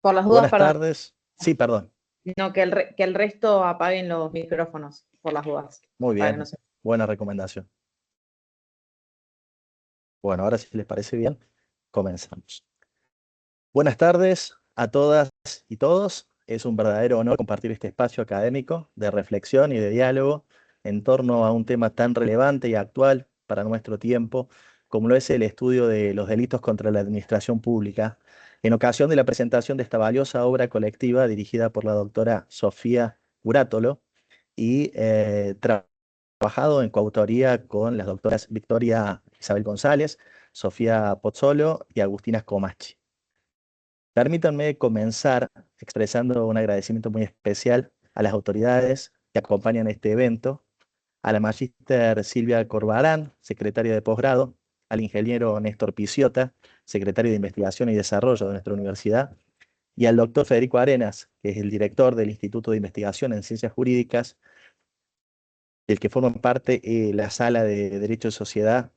Por las dudas, Buenas perdón. tardes. Sí, perdón. No, que el resto apaguen los micrófonos, por las dudas. Muy Para que no bien. se... Buena recomendación. Bueno, ahora si les parece bien, comenzamos. Buenas tardes a todas y todos. Es un verdadero honor compartir este espacio académico de reflexión y de diálogo en torno a un tema tan relevante y actual para nuestro tiempo como lo es el estudio de los delitos contra la administración pública, en ocasión de la presentación de esta valiosa obra colectiva dirigida por la doctora Sofía Urátolo y trabajado en coautoría con las doctoras Victoria Isabel González, Sofía Pozzolo y Agustina Comachi. Permítanme comenzar expresando un agradecimiento muy especial a las autoridades que acompañan este evento, a la magíster Silvia Corbarán, secretaria de posgrado, al ingeniero Néstor Piciota, secretario de Investigación y Desarrollo de nuestra universidad, y al doctor Federico Arenas, que es el director del Instituto de Investigación en Ciencias Jurídicas, del que forman parte la Sala de Derecho de Sociedad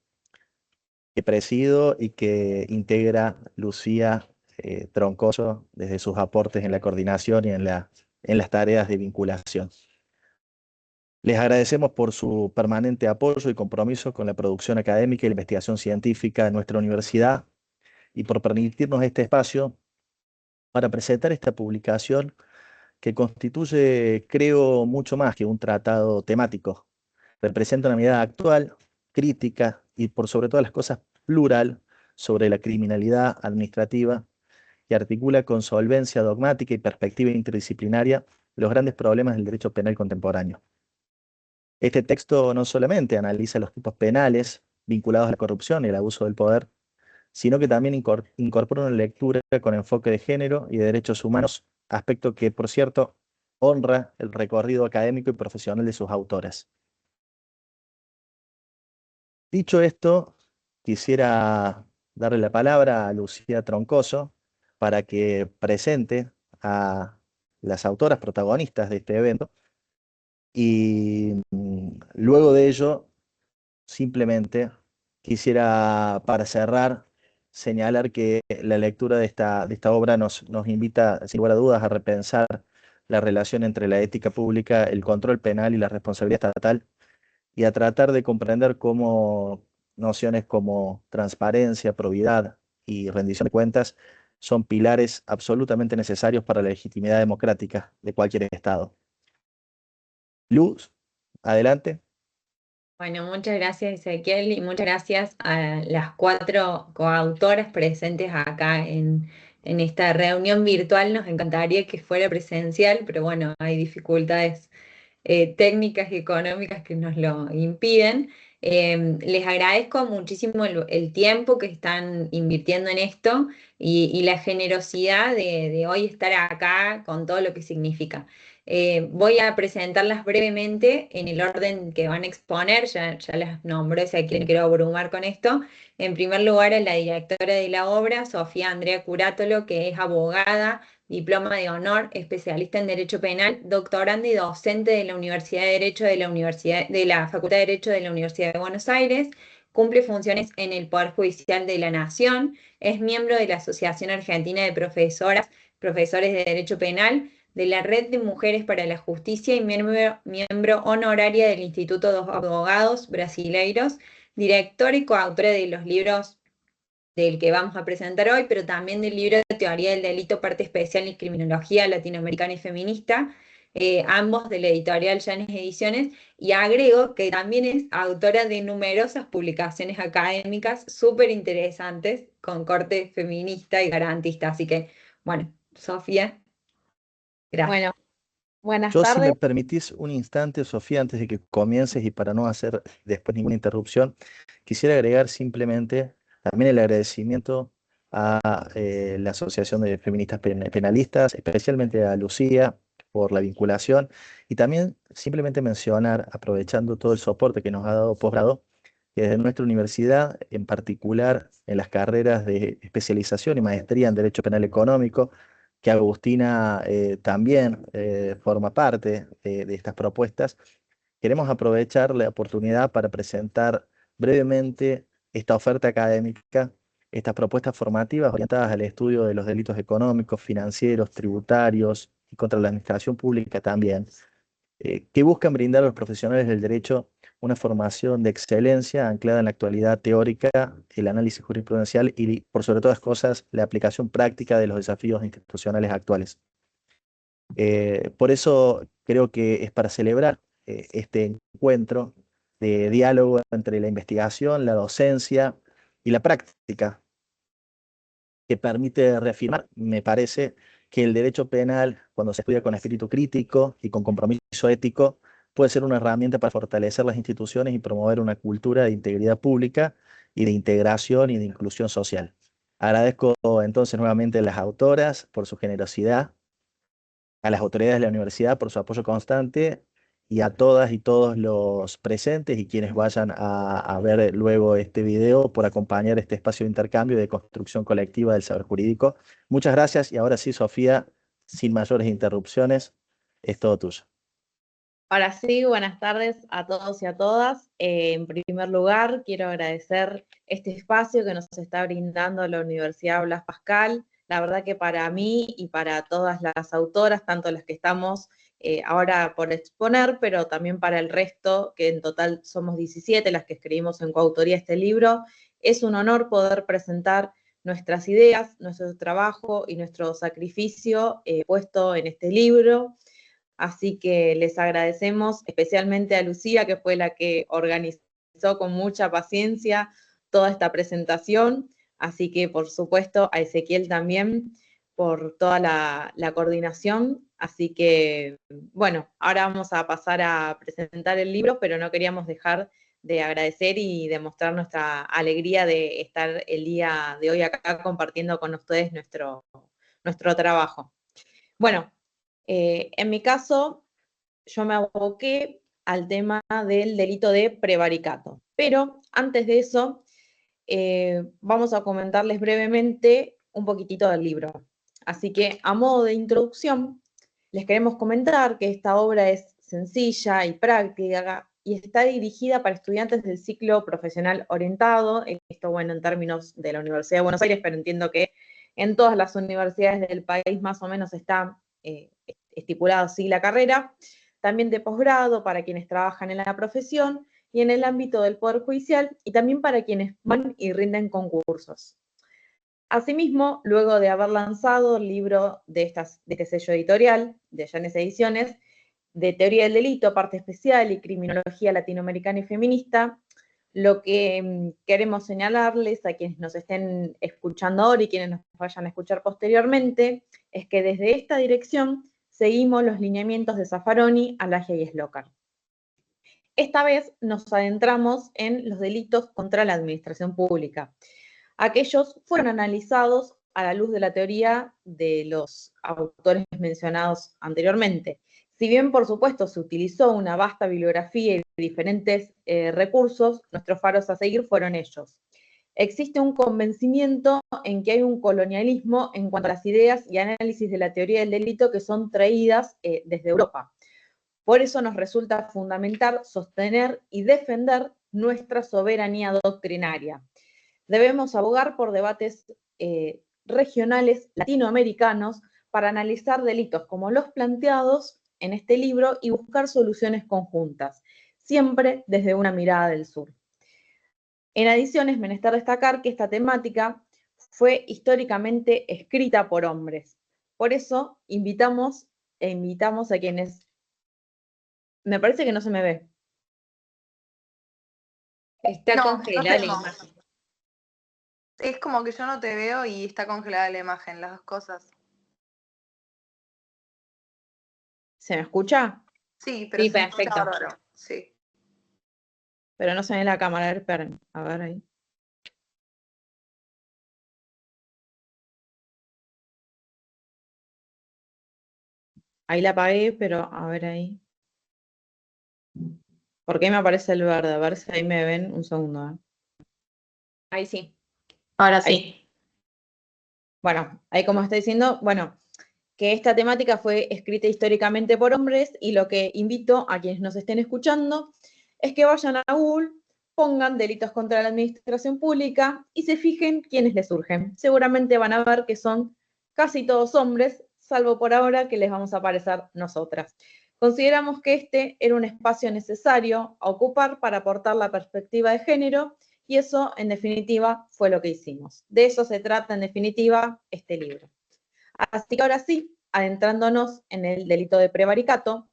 que presido y que integra Lucía Troncoso desde sus aportes en la coordinación y en las tareas de vinculación. Les agradecemos por su permanente apoyo y compromiso con la producción académica y la investigación científica de nuestra universidad y por permitirnos este espacio para presentar esta publicación que constituye, creo, mucho más que un tratado temático. Representa una mirada actual, crítica y por sobre todas las cosas plural sobre la criminalidad administrativa y articula con solvencia dogmática y perspectiva interdisciplinaria los grandes problemas del derecho penal contemporáneo. Este texto no solamente analiza los tipos penales vinculados a la corrupción y el abuso del poder, sino que también incorpora una lectura con enfoque de género y de derechos humanos, aspecto que, por cierto, honra el recorrido académico y profesional de sus autoras. Dicho esto, quisiera darle la palabra a Lucía Troncoso para que presente a las autoras protagonistas de este evento y luego de ello, simplemente quisiera, para cerrar, señalar que la lectura de esta obra nos invita, sin lugar a dudas, a repensar la relación entre la ética pública, el control penal y la responsabilidad estatal, y a tratar de comprender cómo nociones como transparencia, probidad y rendición de cuentas son pilares absolutamente necesarios para la legitimidad democrática de cualquier Estado. Luz, adelante. Bueno, muchas gracias Ezequiel y muchas gracias a las cuatro coautoras presentes acá en esta reunión virtual. Nos encantaría que fuera presencial, pero bueno, hay dificultades técnicas y económicas que nos lo impiden. Les agradezco muchísimo el tiempo que están invirtiendo en esto y la generosidad de hoy estar acá con todo lo que significa. Voy a presentarlas brevemente en el orden que van a exponer, ya las nombré, si a quien quiero abrumar con esto. En primer lugar, a la directora de la obra, Sofía Andrea Curátolo, que es abogada, diploma de honor, especialista en Derecho Penal, doctoranda y docente de la Universidad de Derecho de la Facultad de Derecho de la Universidad de Buenos Aires, cumple funciones en el Poder Judicial de la Nación, es miembro de la Asociación Argentina de Profesores de Derecho Penal, de la Red de Mujeres para la Justicia y miembro honoraria del Instituto dos Abogados Brasileiros, directora y coautora de los libros del que vamos a presentar hoy, pero también del libro de Teoría del Delito, Parte Especial y Criminología Latinoamericana y Feminista, ambos de la editorial Llanes Ediciones, y agrego que también es autora de numerosas publicaciones académicas súper interesantes con corte feminista y garantista. Así que, bueno, Sofía, gracias. Bueno, buenas Yo, si tardes. me permitís un instante, Sofía, antes de que comiences y para no hacer después ninguna interrupción, quisiera agregar simplemente también el agradecimiento a la Asociación de Feministas Penalistas, especialmente a Lucía por la vinculación, y también simplemente mencionar, aprovechando todo el soporte que nos ha dado posgrado, que desde nuestra universidad, en particular en las carreras de especialización y maestría en Derecho Penal Económico, que Agustina también forma parte de estas propuestas, queremos aprovechar la oportunidad para presentar brevemente esta oferta académica Estas propuestas formativas orientadas al estudio de los delitos económicos, financieros, tributarios y contra la administración pública también, que buscan brindar a los profesionales del derecho una formación de excelencia anclada en la actualidad teórica, el análisis jurisprudencial y, por sobre todas cosas, la aplicación práctica de los desafíos institucionales actuales. Por eso creo que es para celebrar este encuentro de diálogo entre la investigación, la docencia y la práctica, que permite reafirmar, me parece, que el derecho penal, cuando se estudia con espíritu crítico y con compromiso ético, puede ser una herramienta para fortalecer las instituciones y promover una cultura de integridad pública y de integración y de inclusión social. Agradezco entonces nuevamente a las autoras por su generosidad, a las autoridades de la universidad por su apoyo constante y a todas y todos los presentes y quienes vayan a ver luego este video por acompañar este espacio de intercambio y de construcción colectiva del saber jurídico. Muchas gracias y ahora sí, Sofía, sin mayores interrupciones, es todo tuyo. Ahora sí, buenas tardes a todos y a todas. En primer lugar, quiero agradecer este espacio que nos está brindando la Universidad Blas Pascal. La verdad que para mí y para todas las autoras, tanto las que estamos ahora por exponer, pero también para el resto, que en total somos 17 las que escribimos en coautoría este libro, es un honor poder presentar nuestras ideas, nuestro trabajo y nuestro sacrificio puesto en este libro. Así que les agradecemos especialmente a Lucía, que fue la que organizó con mucha paciencia toda esta presentación. Así que, por supuesto, a Ezequiel también por toda la coordinación. Así que, bueno, ahora vamos a pasar a presentar el libro, pero no queríamos dejar de agradecer y demostrar nuestra alegría de estar el día de hoy acá compartiendo con ustedes nuestro trabajo. Bueno, en mi caso, yo me aboqué al tema del delito de prevaricato. Pero antes de eso, vamos a comentarles brevemente un poquitito del libro. Así que, a modo de introducción, les queremos comentar que esta obra es sencilla y práctica y está dirigida para estudiantes del ciclo profesional orientado, esto bueno en términos de la Universidad de Buenos Aires, pero entiendo que en todas las universidades del país más o menos está estipulado así la carrera, también de posgrado para quienes trabajan en la profesión y en el ámbito del Poder Judicial y también para quienes van y rinden concursos. Asimismo, luego de haber lanzado el libro de este sello editorial, de Llanes Ediciones, de Teoría del Delito, Parte Especial y Criminología Latinoamericana y Feminista, lo que queremos señalarles a quienes nos estén escuchando ahora y quienes nos vayan a escuchar posteriormente, es que desde esta dirección seguimos los lineamientos de Zaffaroni, Alagia y Slocar. Esta vez nos adentramos en los delitos contra la administración pública. Aquellos fueron analizados a la luz de la teoría de los autores mencionados anteriormente. Si bien, por supuesto, se utilizó una vasta bibliografía y diferentes recursos, nuestros faros a seguir fueron ellos. Existe un convencimiento en que hay un colonialismo en cuanto a las ideas y análisis de la teoría del delito que son traídas desde Europa. Por eso nos resulta fundamental sostener y defender nuestra soberanía doctrinaria. Debemos abogar por debates regionales latinoamericanos para analizar delitos como los planteados en este libro y buscar soluciones conjuntas, siempre desde una mirada del sur. En adición, es menester destacar que esta temática fue históricamente escrita por hombres. Por eso, invitamos a quienes... Me parece que no se me ve. Está congelada la imagen. Es como que yo no te veo y está congelada la imagen, las dos cosas. ¿Se me escucha? Sí, pero Sí, se escucha perfecto. bárbaro. Sí. Pero no se ve la cámara, esperen. A ver ahí. Ahí la apagué, pero a ver ahí. ¿Por qué me aparece el verde? A ver si ahí me ven un segundo. Ahí sí. Ahora sí. Bueno, ahí como está diciendo, bueno, que esta temática fue escrita históricamente por hombres y lo que invito a quienes nos estén escuchando es que vayan a Google, pongan delitos contra la administración pública y se fijen quiénes les surgen. Seguramente van a ver que son casi todos hombres, salvo por ahora que les vamos a aparecer nosotras. Consideramos que este era un espacio necesario a ocupar para aportar la perspectiva de género y eso, en definitiva, fue lo que hicimos. De eso se trata, en definitiva, este libro. Así que ahora sí, adentrándonos en el delito de prevaricato,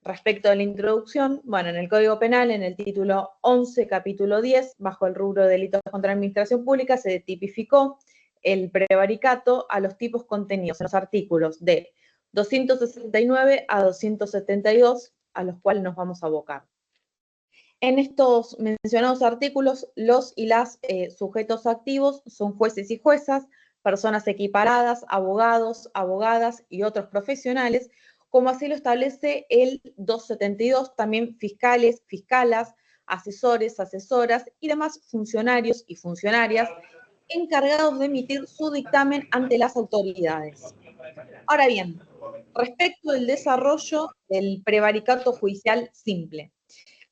respecto de la introducción, bueno, en el Código Penal, en el título 11, capítulo 10, bajo el rubro de delitos contra la administración pública, se tipificó el prevaricato a los tipos contenidos en los artículos de 269 a 272, a los cuales nos vamos a abocar. En estos mencionados artículos, los y las sujetos activos son jueces y juezas, personas equiparadas, abogados, abogadas y otros profesionales, como así lo establece el 272, también fiscales, fiscalas, asesores, asesoras y demás funcionarios y funcionarias encargados de emitir su dictamen ante las autoridades. Ahora bien, respecto del desarrollo del prevaricato judicial simple.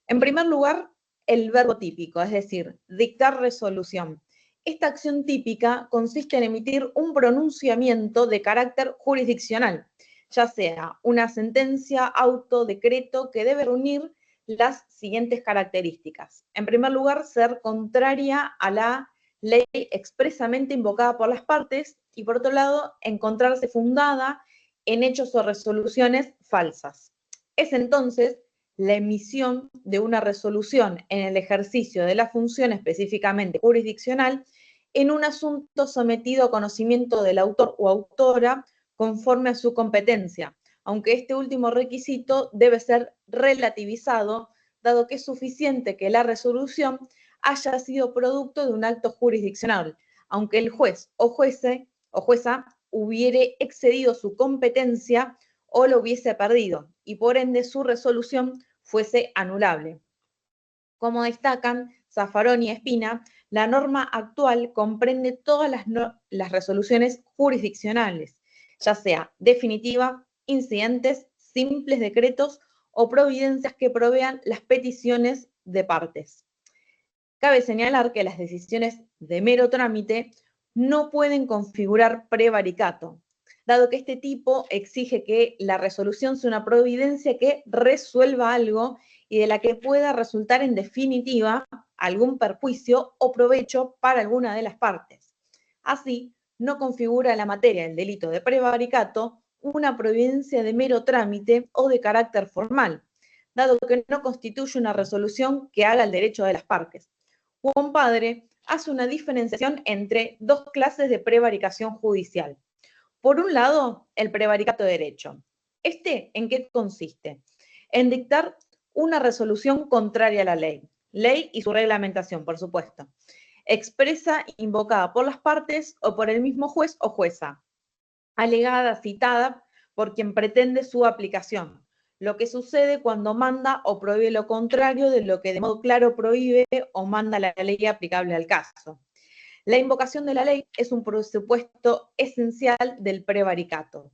En primer lugar, el verbo típico, es decir, dictar resolución. Esta acción típica consiste en emitir un pronunciamiento de carácter jurisdiccional, ya sea una sentencia, auto, decreto, que debe reunir las siguientes características. En primer lugar, ser contraria a la ley expresamente invocada por las partes y, por otro lado, encontrarse fundada en hechos o resoluciones falsas. Es entonces la emisión de una resolución en el ejercicio de la función específicamente jurisdiccional en un asunto sometido a conocimiento del autor o autora conforme a su competencia, aunque este último requisito debe ser relativizado, dado que es suficiente que la resolución haya sido producto de un acto jurisdiccional, aunque el juez o jueza hubiere excedido su competencia o lo hubiese perdido, y por ende su resolución fuese anulable. Como destacan Zaffaroni y Espina, la norma actual comprende todas las resoluciones jurisdiccionales, ya sea definitiva, incidentes, simples decretos o providencias que provean las peticiones de partes. Cabe señalar que las decisiones de mero trámite no pueden configurar prevaricato, dado que este tipo exige que la resolución sea una providencia que resuelva algo y de la que pueda resultar en definitiva algún perjuicio o provecho para alguna de las partes. Así, no configura la materia del delito de prevaricato una providencia de mero trámite o de carácter formal, dado que no constituye una resolución que haga el derecho de las partes. Juan Padre hace una diferenciación entre dos clases de prevaricación judicial. Por un lado, el prevaricato de derecho. ¿En qué consiste? En dictar una resolución contraria a la ley y su reglamentación, por supuesto, expresa, invocada por las partes o por el mismo juez o jueza, alegada, citada por quien pretende su aplicación, lo que sucede cuando manda o prohíbe lo contrario de lo que de modo claro prohíbe o manda la ley aplicable al caso. La invocación de la ley es un presupuesto esencial del prevaricato.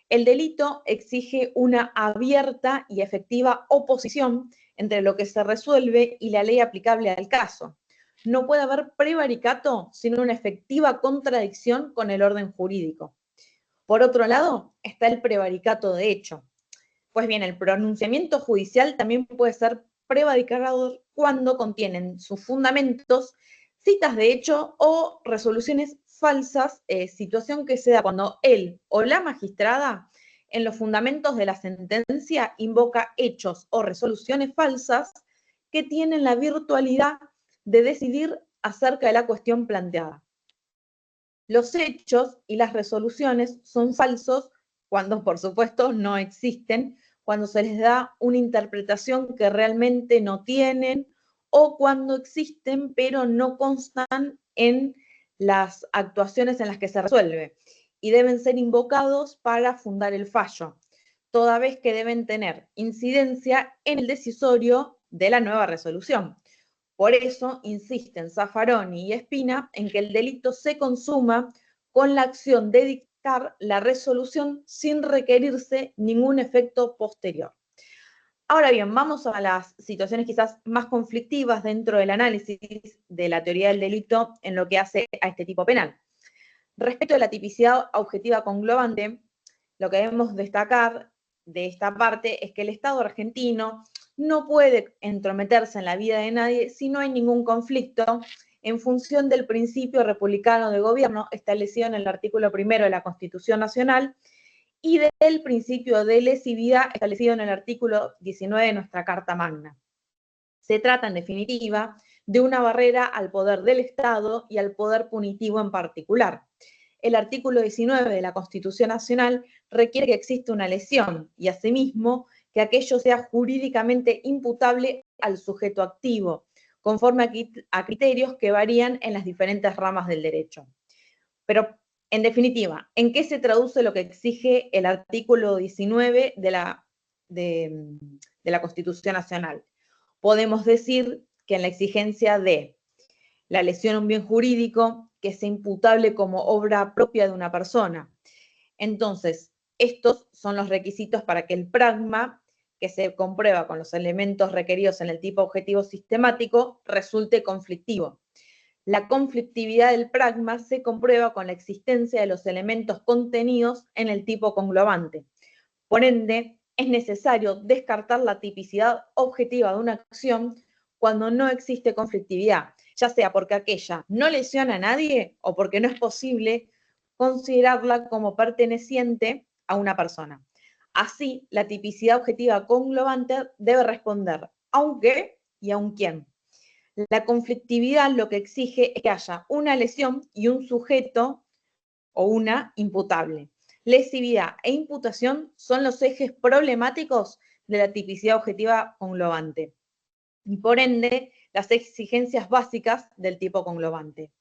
El delito exige una abierta y efectiva oposición entre lo que se resuelve y la ley aplicable al caso. No puede haber prevaricato sin una efectiva contradicción con el orden jurídico. Por otro lado, está el prevaricato de hecho. Pues bien, el pronunciamiento judicial también puede ser prevaricador cuando contienen sus fundamentos citas de hecho o resoluciones falsas, situación que se da cuando él o la magistrada en los fundamentos de la sentencia invoca hechos o resoluciones falsas que tienen la virtualidad de decidir acerca de la cuestión planteada. Los hechos y las resoluciones son falsos cuando, por supuesto, no existen, cuando se les da una interpretación que realmente no tienen o cuando existen pero no constan en las actuaciones en las que se resuelve y deben ser invocados para fundar el fallo, toda vez que deben tener incidencia en el decisorio de la nueva resolución. Por eso insisten Zaffaroni y Espina en que el delito se consuma con la acción de dictar la resolución sin requerirse ningún efecto posterior. Ahora bien, vamos a las situaciones quizás más conflictivas dentro del análisis de la teoría del delito en lo que hace a este tipo penal. Respecto a la tipicidad objetiva conglobante, lo que debemos destacar de esta parte es que el Estado argentino no puede entrometerse en la vida de nadie si no hay ningún conflicto en función del principio republicano de gobierno establecido en el artículo 1 de la Constitución Nacional y del principio de lesividad establecido en el artículo 19 de nuestra Carta Magna. Se trata, en definitiva, de una barrera al poder del Estado y al poder punitivo en particular. El artículo 19 de la Constitución Nacional requiere que exista una lesión y, asimismo, que aquello sea jurídicamente imputable al sujeto activo, conforme a criterios que varían en las diferentes ramas del derecho. Pero, en definitiva, ¿en qué se traduce lo que exige el artículo 19 de la Constitución Nacional? Podemos decir que en la exigencia de la lesión a un bien jurídico que sea imputable como obra propia de una persona. Entonces, estos son los requisitos para que el pragma, que se comprueba con los elementos requeridos en el tipo objetivo sistemático, resulte conflictivo. La conflictividad del pragma se comprueba con la existencia de los elementos contenidos en el tipo conglobante. Por ende, es necesario descartar la tipicidad objetiva de una acción cuando no existe conflictividad, ya sea porque aquella no lesiona a nadie o porque no es posible considerarla como perteneciente a una persona. Así, la tipicidad objetiva conglobante debe responder aunque y aun quién. La conflictividad lo que exige es que haya una lesión y un sujeto o una imputable. Lesividad e imputación son los ejes problemáticos de la tipicidad objetiva conglobante y, por ende, las exigencias básicas del tipo conglobante.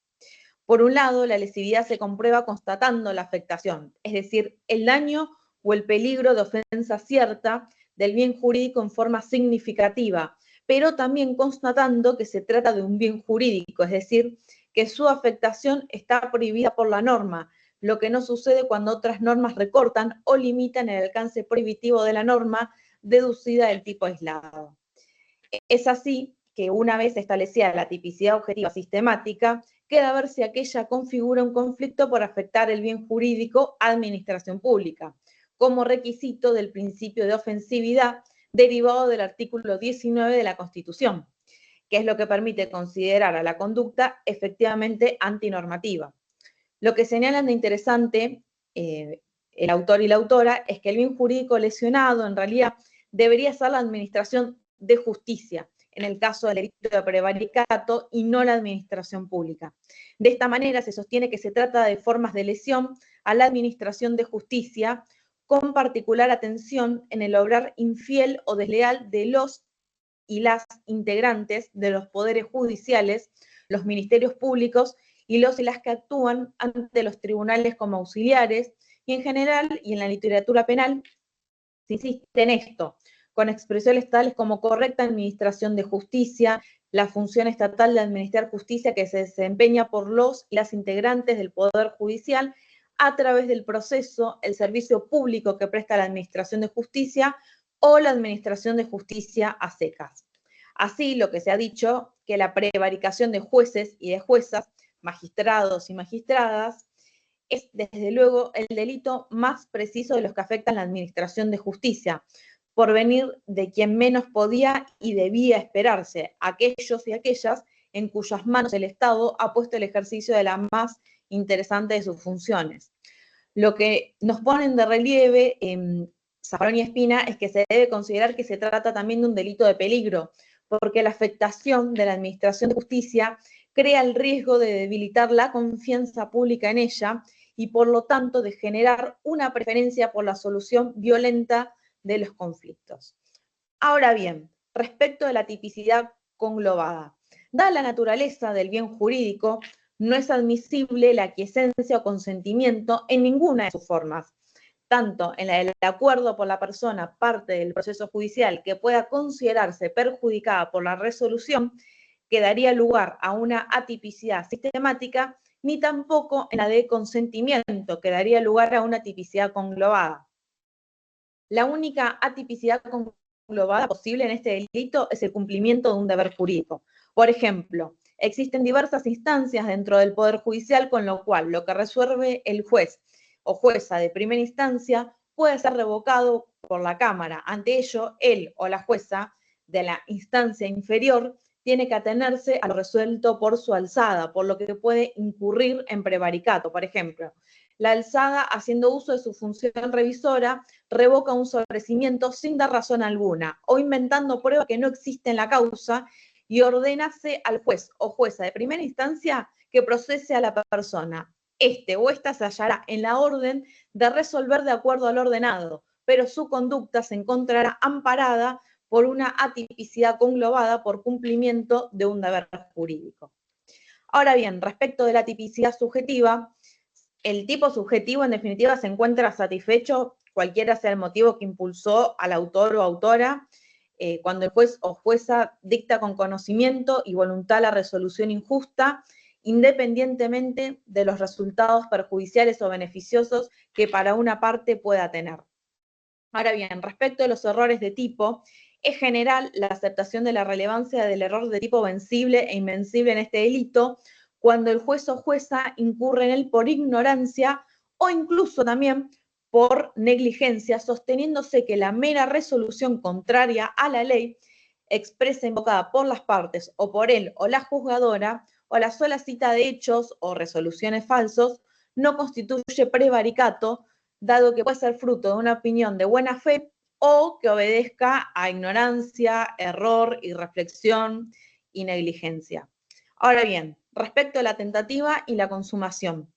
Por un lado, la lesividad se comprueba constatando la afectación, es decir, el daño o el peligro de ofensa cierta del bien jurídico en forma significativa, pero también constatando que se trata de un bien jurídico, es decir, que su afectación está prohibida por la norma, lo que no sucede cuando otras normas recortan o limitan el alcance prohibitivo de la norma deducida del tipo aislado. Es así que, una vez establecida la tipicidad objetiva sistemática, queda ver si aquella configura un conflicto por afectar el bien jurídico a administración pública, como requisito del principio de ofensividad derivado del artículo 19 de la Constitución, que es lo que permite considerar a la conducta efectivamente antinormativa. Lo que señalan de interesante el autor y la autora es que el bien jurídico lesionado en realidad debería ser la administración de justicia, en el caso del delito de prevaricato, y no la administración pública. De esta manera se sostiene que se trata de formas de lesión a la administración de justicia, con particular atención en el obrar infiel o desleal de los y las integrantes de los poderes judiciales, los ministerios públicos y los y las que actúan ante los tribunales como auxiliares, y en general, y en la literatura penal, se insiste en esto, con expresiones tales como correcta administración de justicia, la función estatal de administrar justicia que se desempeña por los y las integrantes del Poder Judicial a través del proceso, el servicio público que presta la administración de justicia o la administración de justicia a secas. Así, lo que se ha dicho, que la prevaricación de jueces y de juezas, magistrados y magistradas, es desde luego el delito más preciso de los que afectan la administración de justicia, por venir de quien menos podía y debía esperarse, aquellos y aquellas en cuyas manos el Estado ha puesto el ejercicio de la más interesante de sus funciones. Lo que nos ponen de relieve Zaffaroni y Espina es que se debe considerar que se trata también de un delito de peligro, porque la afectación de la administración de justicia crea el riesgo de debilitar la confianza pública en ella y, por lo tanto, de generar una preferencia por la solución violenta de los conflictos. Ahora bien, respecto de la tipicidad conglobada, dada la naturaleza del bien jurídico, no es admisible la aquiescencia o consentimiento en ninguna de sus formas, tanto en la del acuerdo por la persona parte del proceso judicial que pueda considerarse perjudicada por la resolución, que daría lugar a una atipicidad sistemática, ni tampoco en la de consentimiento, que daría lugar a una tipicidad conglobada. La única atipicidad conglobada posible en este delito es el cumplimiento de un deber jurídico. Por ejemplo, existen diversas instancias dentro del Poder Judicial, con lo cual lo que resuelve el juez o jueza de primera instancia puede ser revocado por la Cámara. Ante ello, él o la jueza de la instancia inferior tiene que atenerse a lo resuelto por su alzada, por lo que puede incurrir en prevaricato. Por ejemplo, la alzada, haciendo uso de su función revisora, revoca un sobrecimiento sin dar razón alguna o inventando prueba que no existe en la causa y ordenase al juez o jueza de primera instancia que procese a la persona. Este o esta se hallará en la orden de resolver de acuerdo al ordenado, pero su conducta se encontrará amparada por una atipicidad conglobada por cumplimiento de un deber jurídico. Ahora bien, respecto de la tipicidad subjetiva, el tipo subjetivo en definitiva se encuentra satisfecho, cualquiera sea el motivo que impulsó al autor o autora, cuando el juez o jueza dicta con conocimiento y voluntad la resolución injusta, independientemente de los resultados perjudiciales o beneficiosos que para una parte pueda tener. Ahora bien, respecto a los errores de tipo, es general la aceptación de la relevancia del error de tipo vencible e invencible en este delito cuando el juez o jueza incurre en él por ignorancia o incluso también por negligencia, sosteniéndose que la mera resolución contraria a la ley expresa invocada por las partes o por él o la juzgadora o la sola cita de hechos o resoluciones falsos no constituye prevaricato, dado que puede ser fruto de una opinión de buena fe o que obedezca a ignorancia, error, irreflexión y negligencia. Ahora bien, respecto a la tentativa y la consumación,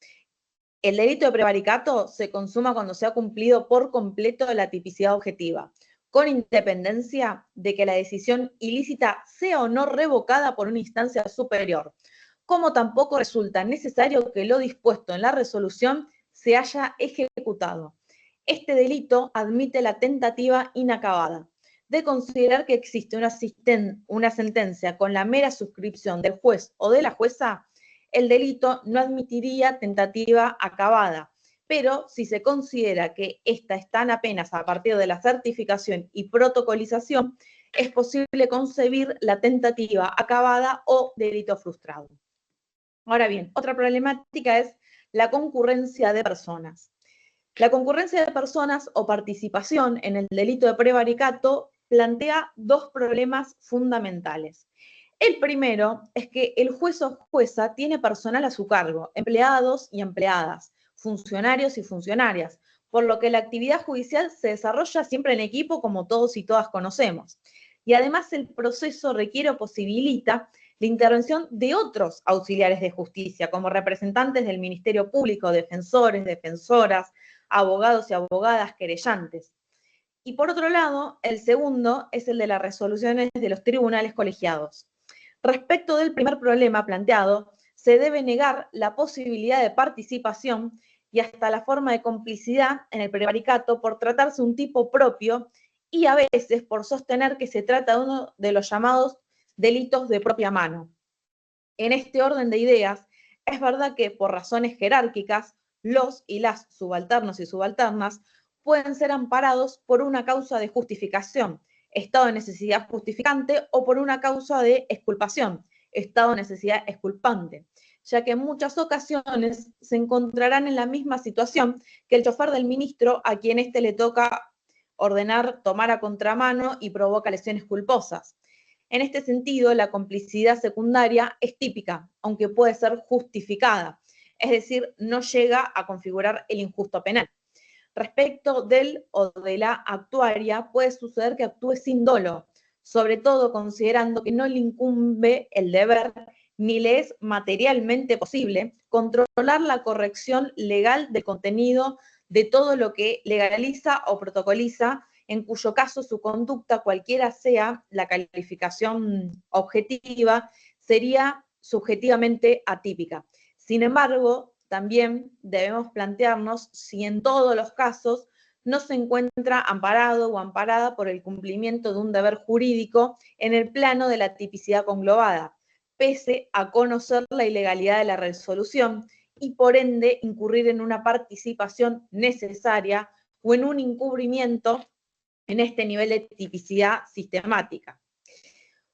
el delito de prevaricato se consuma cuando se ha cumplido por completo la tipicidad objetiva, con independencia de que la decisión ilícita sea o no revocada por una instancia superior, como tampoco resulta necesario que lo dispuesto en la resolución se haya ejecutado. Este delito admite la tentativa inacabada de considerar que existe una sentencia con la mera suscripción del juez o de la jueza. El delito no admitiría tentativa acabada, pero si se considera que esta está apenas a partir de la certificación y protocolización, es posible concebir la tentativa acabada o delito frustrado. Ahora bien, otra problemática es la concurrencia de personas. La concurrencia de personas o participación en el delito de prevaricato plantea dos problemas fundamentales. El primero es que el juez o jueza tiene personal a su cargo, empleados y empleadas, funcionarios y funcionarias, por lo que la actividad judicial se desarrolla siempre en equipo, como todos y todas conocemos. Y además el proceso requiere o posibilita la intervención de otros auxiliares de justicia, como representantes del Ministerio Público, defensores, defensoras, abogados y abogadas, querellantes. Y por otro lado, el segundo es el de las resoluciones de los tribunales colegiados. Respecto del primer problema planteado, se debe negar la posibilidad de participación y hasta la forma de complicidad en el prevaricato por tratarse un tipo propio y a veces por sostener que se trata de uno de los llamados delitos de propia mano. En este orden de ideas, es verdad que por razones jerárquicas, los y las subalternos y subalternas pueden ser amparados por una causa de justificación, estado de necesidad justificante, o por una causa de exculpación, estado de necesidad exculpante, ya que en muchas ocasiones se encontrarán en la misma situación que el chofer del ministro a quien éste le toca ordenar tomar a contramano y provoca lesiones culposas. En este sentido, la complicidad secundaria es típica, aunque puede ser justificada, es decir, no llega a configurar el injusto penal. Respecto del o de la actuaria, puede suceder que actúe sin dolo, sobre todo considerando que no le incumbe el deber ni le es materialmente posible controlar la corrección legal del contenido de todo lo que legaliza o protocoliza, en cuyo caso su conducta, cualquiera sea la calificación objetiva, sería subjetivamente atípica. Sin embargo, también debemos plantearnos si en todos los casos no se encuentra amparado o amparada por el cumplimiento de un deber jurídico en el plano de la tipicidad conglobada, pese a conocer la ilegalidad de la resolución y por ende incurrir en una participación necesaria o en un encubrimiento en este nivel de tipicidad sistemática.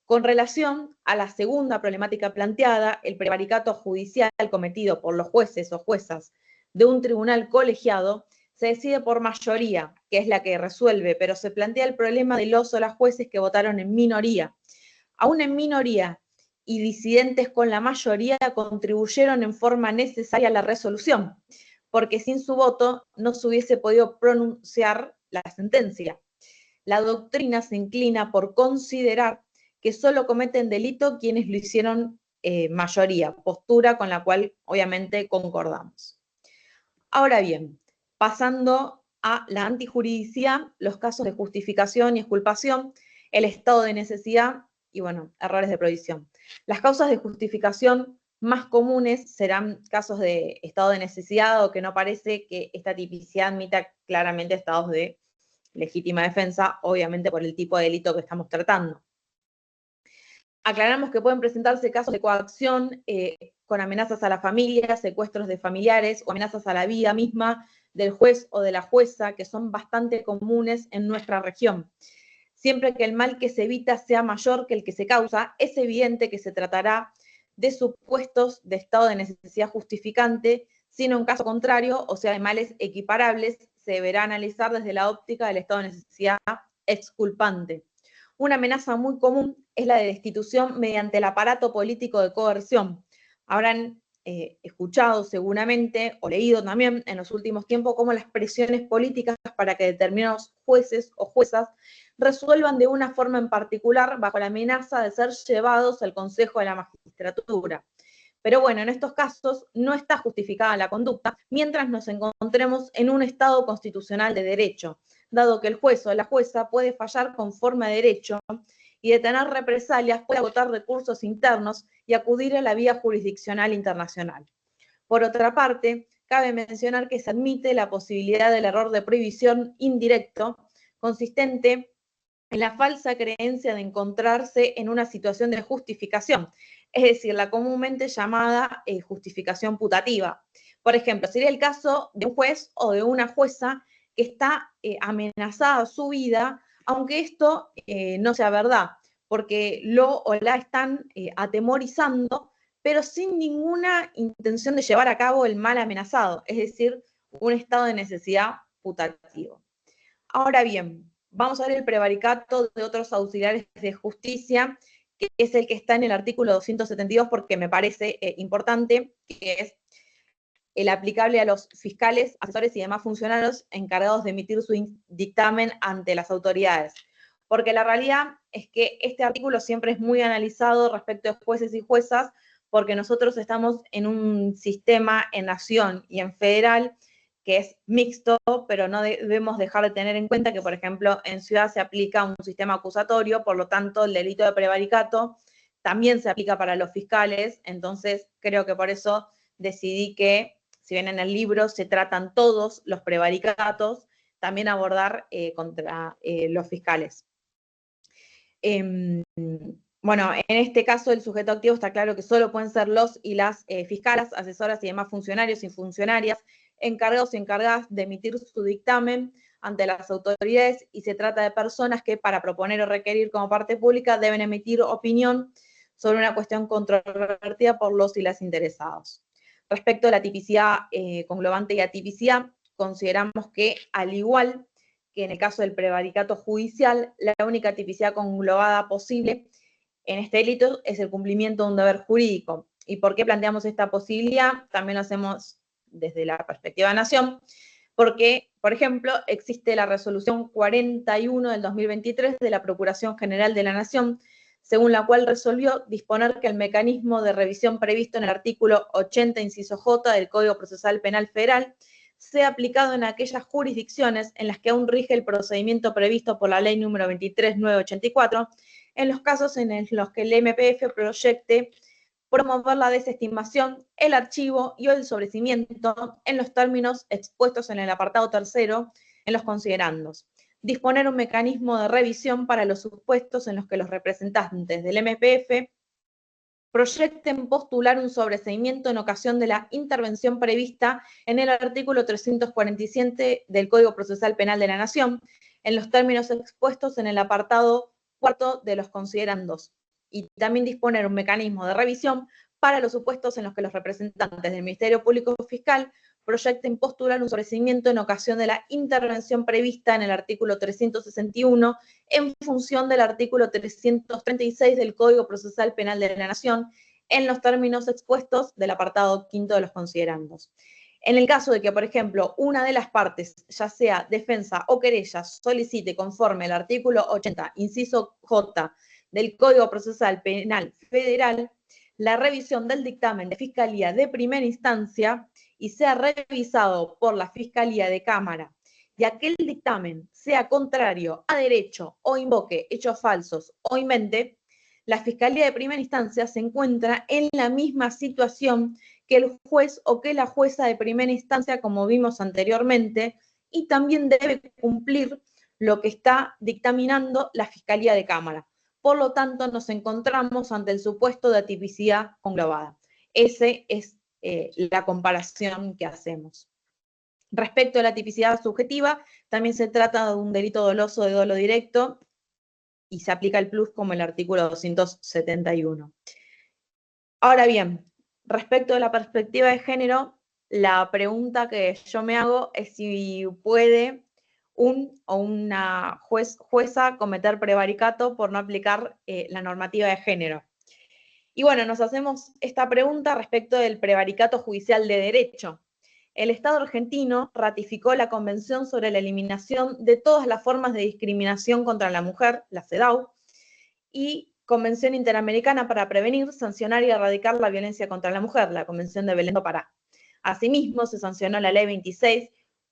Con relación a la segunda problemática planteada, el prevaricato judicial cometido por los jueces o juezas de un tribunal colegiado se decide por mayoría, que es la que resuelve, pero se plantea el problema de los o las jueces que votaron en minoría. Aún en minoría y disidentes con la mayoría contribuyeron en forma necesaria a la resolución, porque sin su voto no se hubiese podido pronunciar la sentencia. La doctrina se inclina por considerar que solo cometen delito quienes lo hicieron mayoría, postura con la cual obviamente concordamos. Ahora bien, pasando a la antijuridicidad, los casos de justificación y exculpación, el estado de necesidad y, bueno, errores de provisión. Las causas de justificación más comunes serán casos de estado de necesidad o que no parece que esta tipicidad admita claramente estados de legítima defensa, obviamente por el tipo de delito que estamos tratando. Aclaramos que pueden presentarse casos de coacción con amenazas a la familia, secuestros de familiares o amenazas a la vida misma del juez o de la jueza, que son bastante comunes en nuestra región. Siempre que el mal que se evita sea mayor que el que se causa, es evidente que se tratará de supuestos de estado de necesidad justificante, sino en caso contrario, o sea, de males equiparables, se deberá analizar desde la óptica del estado de necesidad exculpante. Una amenaza muy común es la de destitución mediante el aparato político de coerción. Habrán escuchado seguramente o leído también en los últimos tiempos cómo las presiones políticas para que determinados jueces o juezas resuelvan de una forma en particular bajo la amenaza de ser llevados al Consejo de la Magistratura. Pero bueno, en estos casos no está justificada la conducta mientras nos encontremos en un Estado constitucional de derecho, dado que el juez o la jueza puede fallar conforme a derecho y de tener represalias puede agotar recursos internos y acudir a la vía jurisdiccional internacional. Por otra parte, cabe mencionar que se admite la posibilidad del error de prohibición indirecto, consistente en la falsa creencia de encontrarse en una situación de justificación, es decir, la comúnmente llamada justificación putativa. Por ejemplo, sería el caso de un juez o de una jueza que está amenazada su vida, aunque esto no sea verdad, porque lo o la están atemorizando, pero sin ninguna intención de llevar a cabo el mal amenazado, es decir, un estado de necesidad putativo. Ahora bien, vamos a ver el prevaricato de otros auxiliares de justicia, que es el que está en el artículo 272, porque me parece importante, que es el aplicable a los fiscales, asesores y demás funcionarios encargados de emitir su dictamen ante las autoridades. Porque la realidad es que este artículo siempre es muy analizado respecto a jueces y juezas, porque nosotros estamos en un sistema en nación y en federal que es mixto, pero no debemos dejar de tener en cuenta que, por ejemplo, en ciudad se aplica un sistema acusatorio, por lo tanto, el delito de prevaricato también se aplica para los fiscales, entonces creo que por eso decidí que, si bien en el libro se tratan todos los prevaricatos, también abordar contra los fiscales. Bueno, en este caso el sujeto activo está claro que solo pueden ser los y las fiscalas, asesoras y demás funcionarios y funcionarias encargados y encargadas de emitir su dictamen ante las autoridades, y se trata de personas que para proponer o requerir como parte pública deben emitir opinión sobre una cuestión controvertida por los y las interesados. Respecto a la tipicidad conglobante y atipicidad, consideramos que, al igual que en el caso del prevaricato judicial, la única tipicidad conglobada posible en este delito es el cumplimiento de un deber jurídico. ¿Y por qué planteamos esta posibilidad? También lo hacemos desde la perspectiva de nación, porque, por ejemplo, existe la resolución 41 del 2023 de la Procuración General de la Nación, según la cual resolvió disponer que el mecanismo de revisión previsto en el artículo 80, inciso J del Código Procesal Penal Federal sea aplicado en aquellas jurisdicciones en las que aún rige el procedimiento previsto por la ley número 23.984, en los casos en los que el MPF proyecte promover la desestimación, el archivo y el sobrecimiento en los términos expuestos en el apartado tercero en los considerandos. Disponer un mecanismo de revisión para los supuestos en los que los representantes del MPF proyecten postular un sobreseimiento en ocasión de la intervención prevista en el artículo 347 del Código Procesal Penal de la Nación, en los términos expuestos en el apartado 4 de los considerandos, y también disponer un mecanismo de revisión para los supuestos en los que los representantes del Ministerio Público Fiscal proyecten postular un sobreseimiento en ocasión de la intervención prevista en el artículo 361 en función del artículo 336 del Código Procesal Penal de la Nación en los términos expuestos del apartado 5 de los considerandos. En el caso de que, por ejemplo, una de las partes, ya sea defensa o querella, solicite conforme al artículo 80, inciso J, del Código Procesal Penal Federal, la revisión del dictamen de Fiscalía de primera instancia y sea revisado por la Fiscalía de Cámara, y aquel dictamen sea contrario a derecho o invoque hechos falsos o invente, la Fiscalía de primera instancia se encuentra en la misma situación que el juez o que la jueza de primera instancia, como vimos anteriormente, y también debe cumplir lo que está dictaminando la Fiscalía de Cámara. Por lo tanto, nos encontramos ante el supuesto de atipicidad conglobada. Esa es la comparación que hacemos. Respecto a la tipicidad subjetiva, también se trata de un delito doloso de dolo directo y se aplica el plus como el artículo 271. Ahora bien, respecto de la perspectiva de género, la pregunta que yo me hago es si puede un o una jueza cometer prevaricato por no aplicar la normativa de género. Y bueno, nos hacemos esta pregunta respecto del prevaricato judicial de derecho. El Estado argentino ratificó la Convención sobre la Eliminación de todas las formas de discriminación contra la mujer, la CEDAW, y Convención Interamericana para prevenir, sancionar y erradicar la violencia contra la mujer, la Convención de Belén do Pará. Asimismo, se sancionó la Ley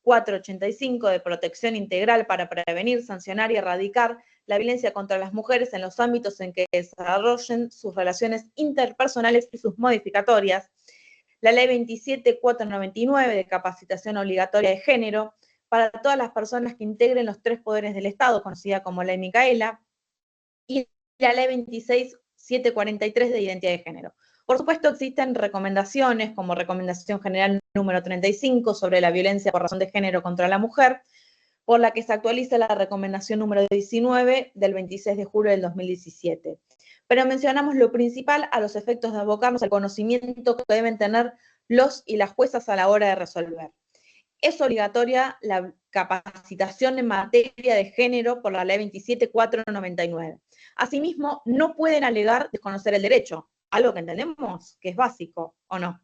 26.485 de protección integral para prevenir, sancionar y erradicar la violencia contra las mujeres en los ámbitos en que desarrollen sus relaciones interpersonales y sus modificatorias, la Ley 27.499 de capacitación obligatoria de género para todas las personas que integren los 3 poderes del Estado, conocida como Ley Micaela, y la Ley 26.743 de identidad de género. Por supuesto, existen recomendaciones, como Recomendación General número 35 sobre la violencia por razón de género contra la mujer, por la que se actualiza la Recomendación número 19 del 26 de julio del 2017. Pero mencionamos lo principal a los efectos de abocarnos al conocimiento que deben tener los y las juezas a la hora de resolver. Es obligatoria la capacitación en materia de género por la Ley 27.499. Asimismo, no pueden alegar desconocer el derecho, algo que entendemos que es básico, ¿o no?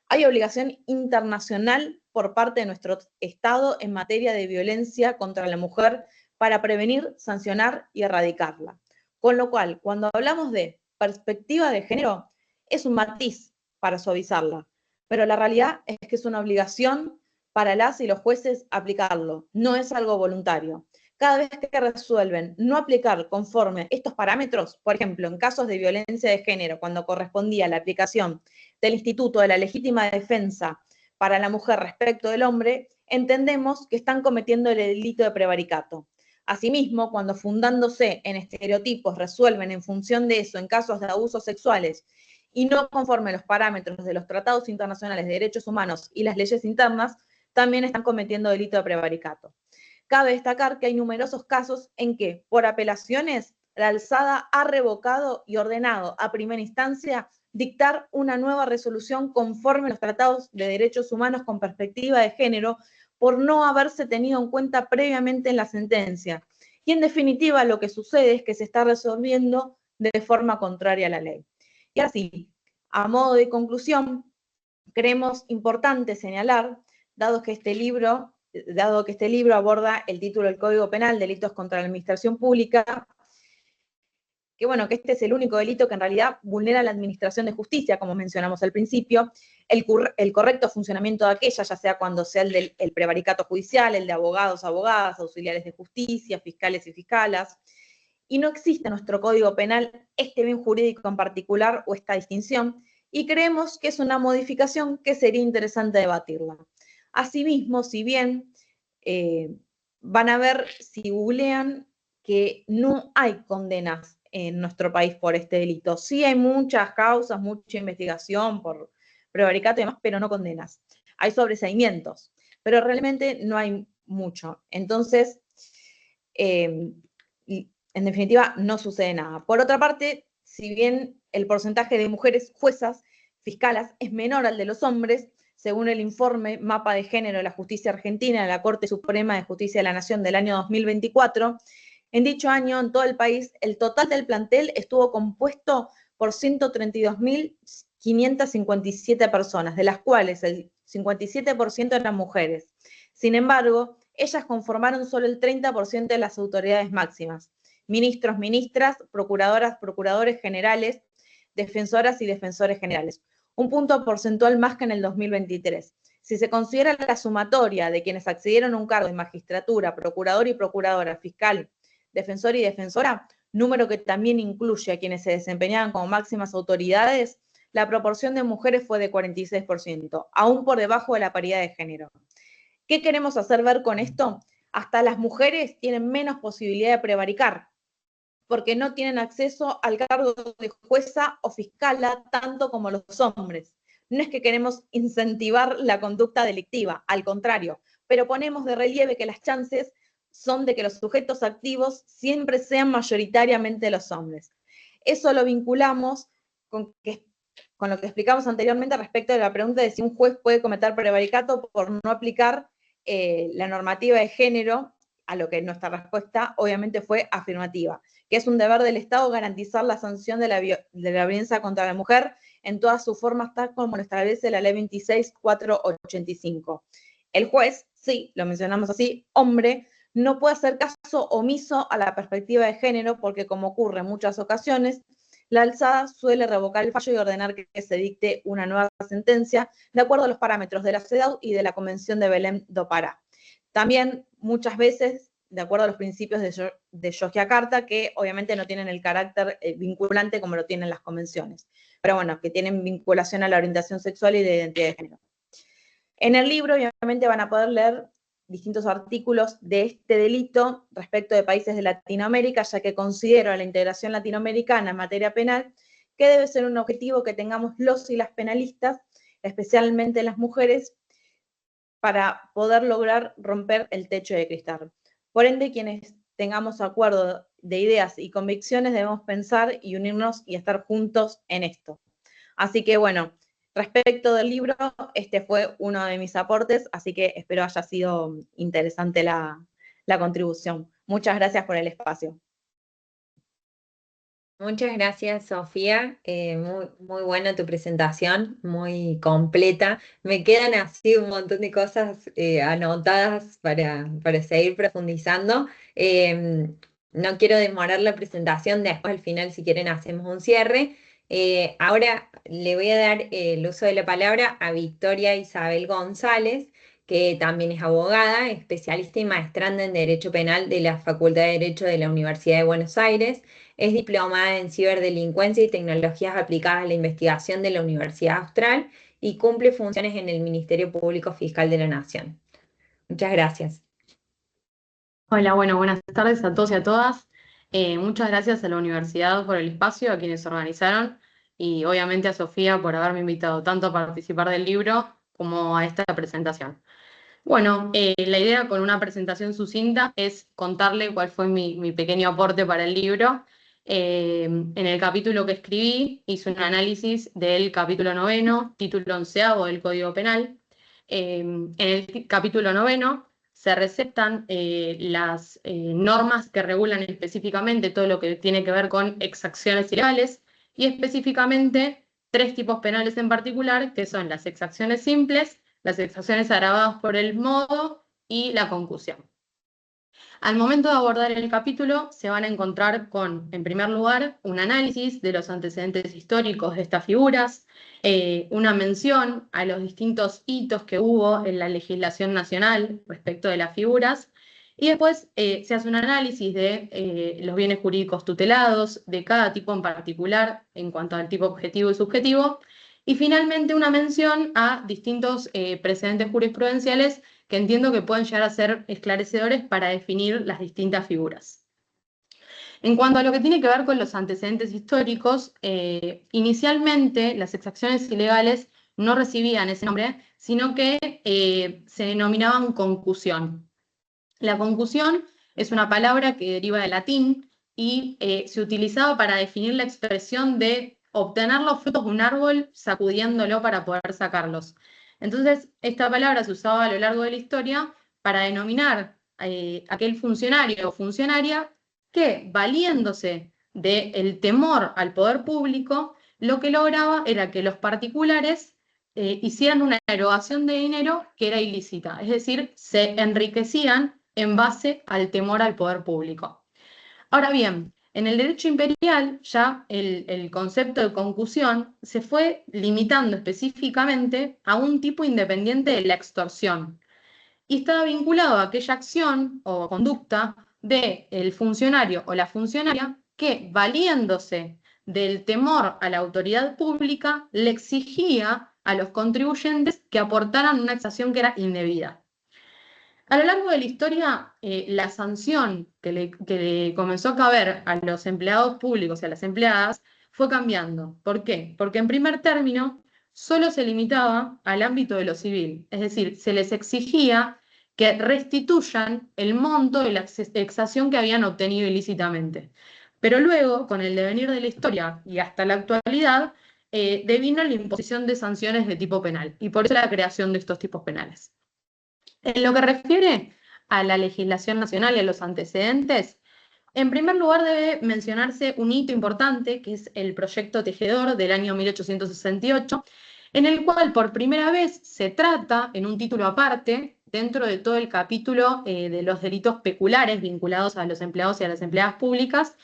Hay obligación internacional por parte de nuestro Estado en materia de violencia contra la mujer para prevenir, sancionar y erradicarla. Con lo cual, cuando hablamos de perspectiva de género, es un matiz para suavizarla, pero la realidad es que es una obligación para las y los jueces aplicarlo, no es algo voluntario. Cada vez que resuelven no aplicar conforme estos parámetros, por ejemplo, en casos de violencia de género, cuando correspondía la aplicación del Instituto de la Legítima Defensa para la mujer respecto del hombre, entendemos que están cometiendo el delito de prevaricato. Asimismo, cuando fundándose en estereotipos resuelven en función de eso en casos de abusos sexuales y no conforme a los parámetros de los tratados internacionales de derechos humanos y las leyes internas, también están cometiendo delito de prevaricato. Cabe destacar que hay numerosos casos en que, por apelaciones, la alzada ha revocado y ordenado a primera instancia dictar una nueva resolución conforme a los tratados de derechos humanos con perspectiva de género por no haberse tenido en cuenta previamente en la sentencia. Y en definitiva lo que sucede es que se está resolviendo de forma contraria a la ley. Y así, a modo de conclusión, creemos importante señalar, dado que este libro aborda el título del Código Penal, Delitos contra la Administración Pública, que bueno, que este es el único delito que en realidad vulnera la administración de justicia, como mencionamos al principio, el correcto funcionamiento de aquella, ya sea cuando sea el prevaricato judicial, el de abogados, abogadas, auxiliares de justicia, fiscales y fiscalas, y no existe en nuestro Código Penal este bien jurídico en particular o esta distinción, y creemos que es una modificación que sería interesante debatirla. Asimismo, si bien van a ver, si googlean, que no hay condenas en nuestro país por este delito. Sí hay muchas causas, mucha investigación por prevaricato y demás, pero no condenas. Hay sobreseimientos, pero realmente no hay mucho. Entonces, en definitiva, no sucede nada. Por otra parte, si bien el porcentaje de mujeres juezas, fiscalas, es menor al de los hombres, según el informe Mapa de Género de la Justicia Argentina de la Corte Suprema de Justicia de la Nación del año 2024, en dicho año, en todo el país, el total del plantel estuvo compuesto por 132.557 personas, de las cuales el 57% eran mujeres. Sin embargo, ellas conformaron solo el 30% de las autoridades máximas: ministros, ministras, procuradoras, procuradores generales, defensoras y defensores generales. Un punto porcentual más que en el 2023. Si se considera la sumatoria de quienes accedieron a un cargo de magistratura, procurador y procuradora, fiscal, defensor y defensora, número que también incluye a quienes se desempeñaban como máximas autoridades, la proporción de mujeres fue de 46%, aún por debajo de la paridad de género. ¿Qué queremos hacer ver con esto? Hasta las mujeres tienen menos posibilidad de prevaricar, porque no tienen acceso al cargo de jueza o fiscala tanto como los hombres. No es que queremos incentivar la conducta delictiva, al contrario, pero ponemos de relieve que las chances son de que los sujetos activos siempre sean mayoritariamente los hombres. Eso lo vinculamos con lo que explicamos anteriormente respecto de la pregunta de si un juez puede cometer prevaricato por no aplicar la normativa de género, a lo que nuestra respuesta obviamente fue afirmativa, que es un deber del Estado garantizar la sanción de la violencia contra la mujer en todas sus formas, tal como lo establece la Ley 26.485. El juez, sí, lo mencionamos así, hombre, no puede hacer caso omiso a la perspectiva de género porque, como ocurre en muchas ocasiones, la alzada suele revocar el fallo y ordenar que se dicte una nueva sentencia de acuerdo a los parámetros de la CEDAW y de la Convención de Belém do Pará. También, muchas veces, de acuerdo a los principios de Yogyakarta, que obviamente no tienen el carácter vinculante como lo tienen las convenciones, pero bueno, que tienen vinculación a la orientación sexual y de identidad de género. En el libro, obviamente, van a poder leer distintos artículos de este delito respecto de países de Latinoamérica, ya que considero a la integración latinoamericana en materia penal que debe ser un objetivo que tengamos los y las penalistas, especialmente las mujeres, para poder lograr romper el techo de cristal. Por ende, quienes tengamos acuerdo de ideas y convicciones debemos pensar y unirnos y estar juntos en esto. Así que bueno, respecto del libro, este fue uno de mis aportes, así que espero haya sido interesante la contribución. Muchas gracias por el espacio. Muchas gracias, Sofía. Muy buena tu presentación, muy completa. Me quedan así un montón de cosas anotadas para seguir profundizando. No quiero demorar la presentación, después al final, si quieren, hacemos un cierre. Ahora le voy a dar el uso de la palabra a Victoria Isabel González, que también es abogada, especialista y maestranda en Derecho Penal de la Facultad de Derecho de la Universidad de Buenos Aires. Es diplomada en ciberdelincuencia y tecnologías aplicadas a la investigación de la Universidad Austral y cumple funciones en el Ministerio Público Fiscal de la Nación. Muchas gracias. Hola, bueno, buenas tardes a todos y a todas. Muchas gracias a la universidad por el espacio, a quienes organizaron y obviamente a Sofía por haberme invitado tanto a participar del libro como a esta presentación. Bueno, la idea con una presentación sucinta es contarle cuál fue mi pequeño aporte para el libro. En el capítulo que escribí hice un análisis del capítulo 9, título 11º del Código Penal. En el capítulo 9 se recetan las normas que regulan específicamente todo lo que tiene que ver con exacciones ilegales y específicamente 3 tipos penales en particular, que son las exacciones simples, las exacciones agravadas por el modo y la concusión. Al momento de abordar el capítulo se van a encontrar con, en primer lugar, un análisis de los antecedentes históricos de estas figuras, una mención a los distintos hitos que hubo en la legislación nacional respecto de las figuras, y después se hace un análisis de los bienes jurídicos tutelados, de cada tipo en particular en cuanto al tipo objetivo y subjetivo, y finalmente una mención a distintos precedentes jurisprudenciales que entiendo que pueden llegar a ser esclarecedores para definir las distintas figuras. En cuanto a lo que tiene que ver con los antecedentes históricos, inicialmente las exacciones ilegales no recibían ese nombre, sino que se denominaban concusión. La concusión es una palabra que deriva del latín y se utilizaba para definir la expresión de obtener los frutos de un árbol sacudiéndolo para poder sacarlos. Entonces, esta palabra se usaba a lo largo de la historia para denominar aquel funcionario o funcionaria que, valiéndose del temor al poder público, lo que lograba era que los particulares hicieran una erogación de dinero que era ilícita, es decir, se enriquecían en base al temor al poder público. Ahora bien, en el derecho imperial ya el concepto de concusión se fue limitando específicamente a un tipo independiente de la extorsión y estaba vinculado a aquella acción o conducta del funcionario o la funcionaria que, valiéndose del temor a la autoridad pública, le exigía a los contribuyentes que aportaran una exacción que era indebida. A lo largo de la historia, la sanción que le comenzó a caber a los empleados públicos y a las empleadas fue cambiando. ¿Por qué? Porque en primer término solo se limitaba al ámbito de lo civil, es decir, se les exigía que restituyan el monto de la exacción que habían obtenido ilícitamente. Pero luego, con el devenir de la historia y hasta la actualidad, devino la imposición de sanciones de tipo penal, y por eso la creación de estos tipos penales. En lo que refiere a la legislación nacional y a los antecedentes, en primer lugar debe mencionarse un hito importante, que es el Proyecto Tejedor del año 1868, en el cual por primera vez se trata, en un título aparte, dentro de todo el capítulo de los delitos peculares vinculados a los empleados y a las empleadas públicas,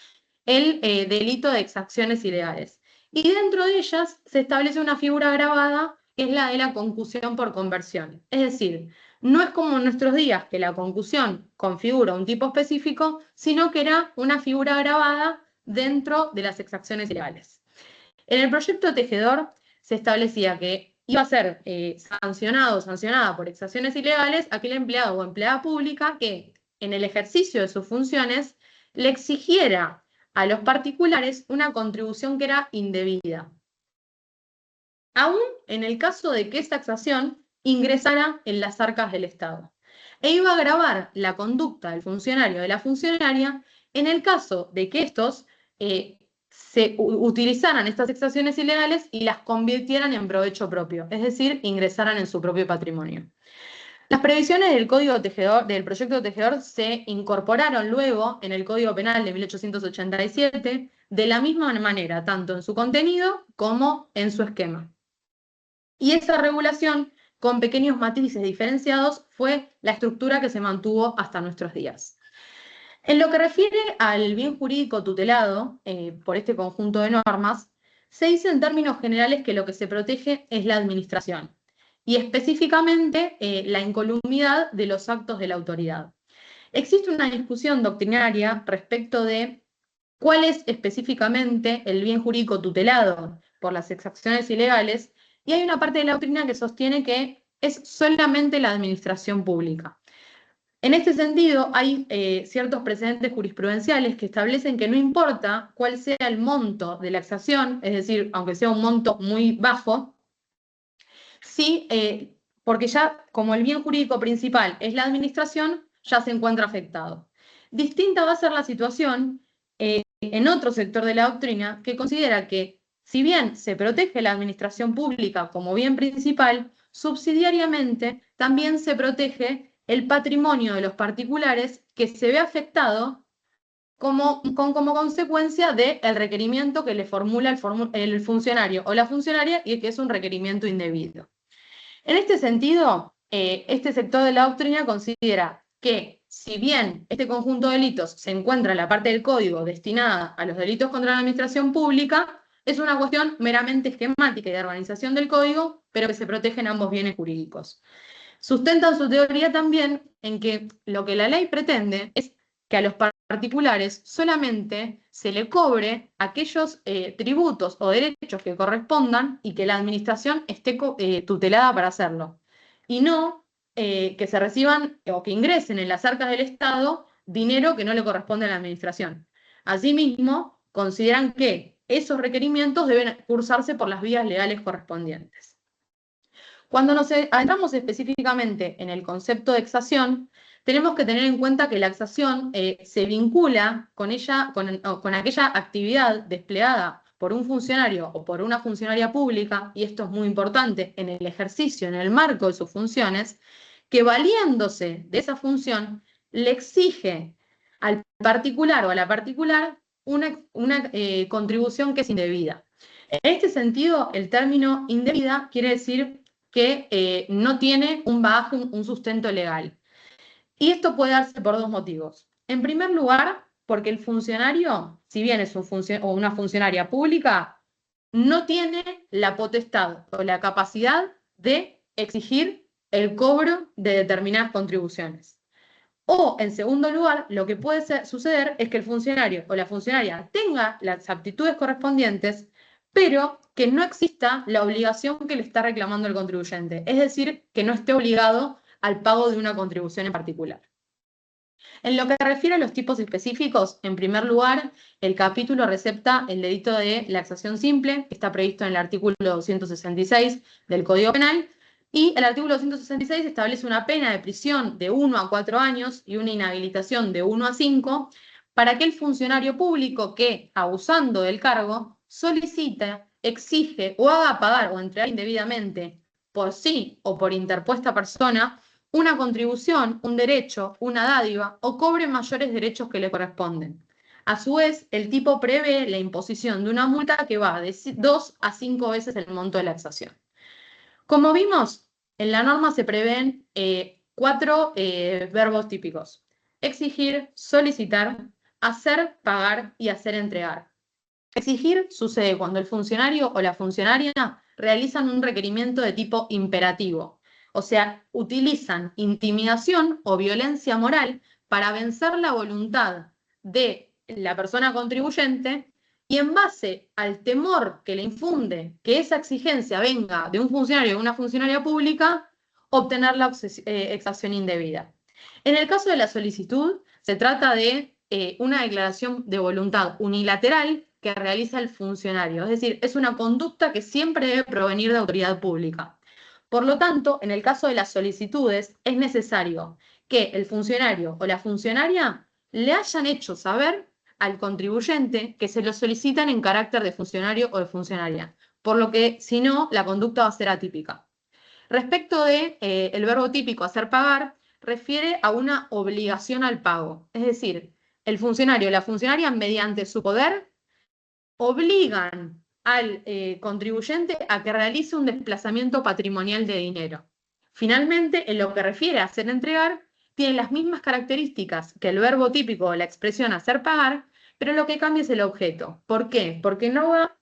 el delito de exacciones ilegales. Y dentro de ellas se establece una figura agravada, que es la de la concusión por conversión. Es decir, no es como en nuestros días que la concusión configura un tipo específico, sino que era una figura agravada dentro de las exacciones ilegales. En el proyecto Tejedor se establecía que iba a ser sancionado o sancionada por exacciones ilegales aquel empleado o empleada pública que en el ejercicio de sus funciones le exigiera a los particulares una contribución que era indebida, aún en el caso de que esta exacción ingresara en las arcas del Estado. E iba a agravar la conducta del funcionario o de la funcionaria en el caso de que estos se utilizaran estas exacciones ilegales y las convirtieran en provecho propio, es decir, ingresaran en su propio patrimonio. Las previsiones del Código Tejedor, del Proyecto Tejedor se incorporaron luego en el Código Penal de 1887 de la misma manera, tanto en su contenido como en su esquema. Y esa regulación, con pequeños matices diferenciados, fue la estructura que se mantuvo hasta nuestros días. En lo que refiere al bien jurídico tutelado por este conjunto de normas, se dice en términos generales que lo que se protege es la administración y específicamente la incolumnidad de los actos de la autoridad. Existe una discusión doctrinaria respecto de cuál es específicamente el bien jurídico tutelado por las exacciones ilegales, y hay una parte de la doctrina que sostiene que es solamente la administración pública. En este sentido, hay ciertos precedentes jurisprudenciales que establecen que no importa cuál sea el monto de la exacción, es decir, aunque sea un monto muy bajo, sí, porque ya como el bien jurídico principal es la administración, ya se encuentra afectado. Distinta va a ser la situación en otro sector de la doctrina que considera que si bien se protege la administración pública como bien principal, subsidiariamente también se protege el patrimonio de los particulares que se ve afectado como consecuencia del requerimiento que le formula el funcionario o la funcionaria y que es un requerimiento indebido. En este sentido, este sector de la doctrina considera que si bien este conjunto de delitos se encuentra en la parte del código destinada a los delitos contra la administración pública, es una cuestión meramente esquemática y de organización del código, pero que se protegen ambos bienes jurídicos. Sustentan su teoría también en que lo que la ley pretende es que a los particulares solamente se le cobre aquellos tributos o derechos que correspondan y que la administración esté tutelada para hacerlo. Y no que se reciban o que ingresen en las arcas del Estado dinero que no le corresponde a la administración. Asimismo, consideran que esos requerimientos deben cursarse por las vías legales correspondientes. Cuando nos adentramos específicamente en el concepto de exacción, tenemos que tener en cuenta que la exacción se vincula con aquella actividad desplegada por un funcionario o por una funcionaria pública, y esto es muy importante, en el ejercicio, en el marco de sus funciones, que valiéndose de esa función, le exige al particular o a la particular una contribución que es indebida. En este sentido, el término indebida quiere decir que no tiene un bagaje, un sustento legal. Y esto puede darse por dos motivos. En primer lugar, porque el funcionario, si bien es una funcionaria pública, no tiene la potestad o la capacidad de exigir el cobro de determinadas contribuciones. O, en segundo lugar, lo que puede suceder es que el funcionario o la funcionaria tenga las aptitudes correspondientes, pero que no exista la obligación que le está reclamando el contribuyente, es decir, que no esté obligado al pago de una contribución en particular. En lo que refiere a los tipos específicos, en primer lugar, el capítulo recepta el delito de la exacción simple, que está previsto en el artículo 266 del Código Penal, y el artículo 266 establece una pena de prisión de 1 a 4 años y una inhabilitación de 1 a 5 para aquel funcionario público que, abusando del cargo, solicita, exige o haga pagar o entregar indebidamente por sí o por interpuesta persona una contribución, un derecho, una dádiva o cobre mayores derechos que le corresponden. A su vez, el tipo prevé la imposición de una multa que va de 2 a 5 veces el monto de la exacción. Como vimos, en la norma se prevén 4 verbos típicos: exigir, solicitar, hacer, pagar y hacer entregar. Exigir sucede cuando el funcionario o la funcionaria realizan un requerimiento de tipo imperativo, o sea, utilizan intimidación o violencia moral para vencer la voluntad de la persona contribuyente y en base al temor que le infunde que esa exigencia venga de un funcionario o una funcionaria pública, obtener la exacción indebida. En el caso de la solicitud, se trata de una declaración de voluntad unilateral que realiza el funcionario, es decir, es una conducta que siempre debe provenir de autoridad pública. Por lo tanto, en el caso de las solicitudes, es necesario que el funcionario o la funcionaria le hayan hecho saber al contribuyente que se lo solicitan en carácter de funcionario o de funcionaria, por lo que, si no, la conducta va a ser atípica. Respecto de el verbo típico hacer pagar, refiere a una obligación al pago, es decir, el funcionario o la funcionaria, mediante su poder, obligan al contribuyente a que realice un desplazamiento patrimonial de dinero. Finalmente, en lo que refiere a hacer entregar, tiene las mismas características que el verbo típico o la expresión hacer pagar, pero lo que cambia es el objeto. ¿Por qué? Porque no va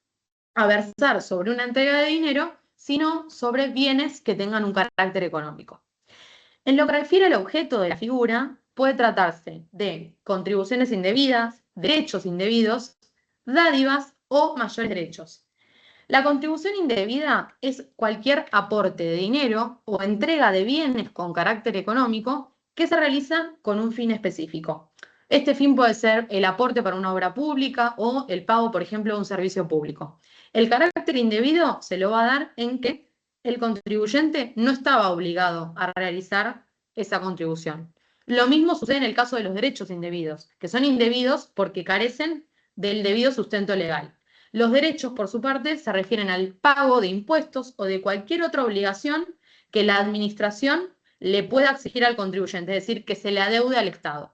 a versar sobre una entrega de dinero, sino sobre bienes que tengan un carácter económico. En lo que refiere al objeto de la figura, puede tratarse de contribuciones indebidas, derechos indebidos, dádivas o mayores derechos. La contribución indebida es cualquier aporte de dinero o entrega de bienes con carácter económico que se realiza con un fin específico. Este fin puede ser el aporte para una obra pública o el pago, por ejemplo, de un servicio público. El carácter indebido se lo va a dar en que el contribuyente no estaba obligado a realizar esa contribución. Lo mismo sucede en el caso de los derechos indebidos, que son indebidos porque carecen del debido sustento legal. Los derechos, por su parte, se refieren al pago de impuestos o de cualquier otra obligación que la administración le pueda exigir al contribuyente, es decir, que se le adeude al Estado.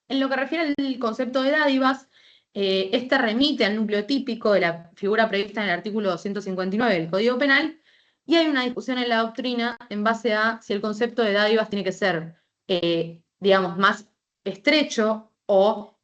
En lo que refiere al concepto de dádivas, este remite al núcleo típico de la figura prevista en el artículo 259 del Código Penal, y hay una discusión en la doctrina en base a si el concepto de dádivas tiene que ser, digamos, más estrecho o,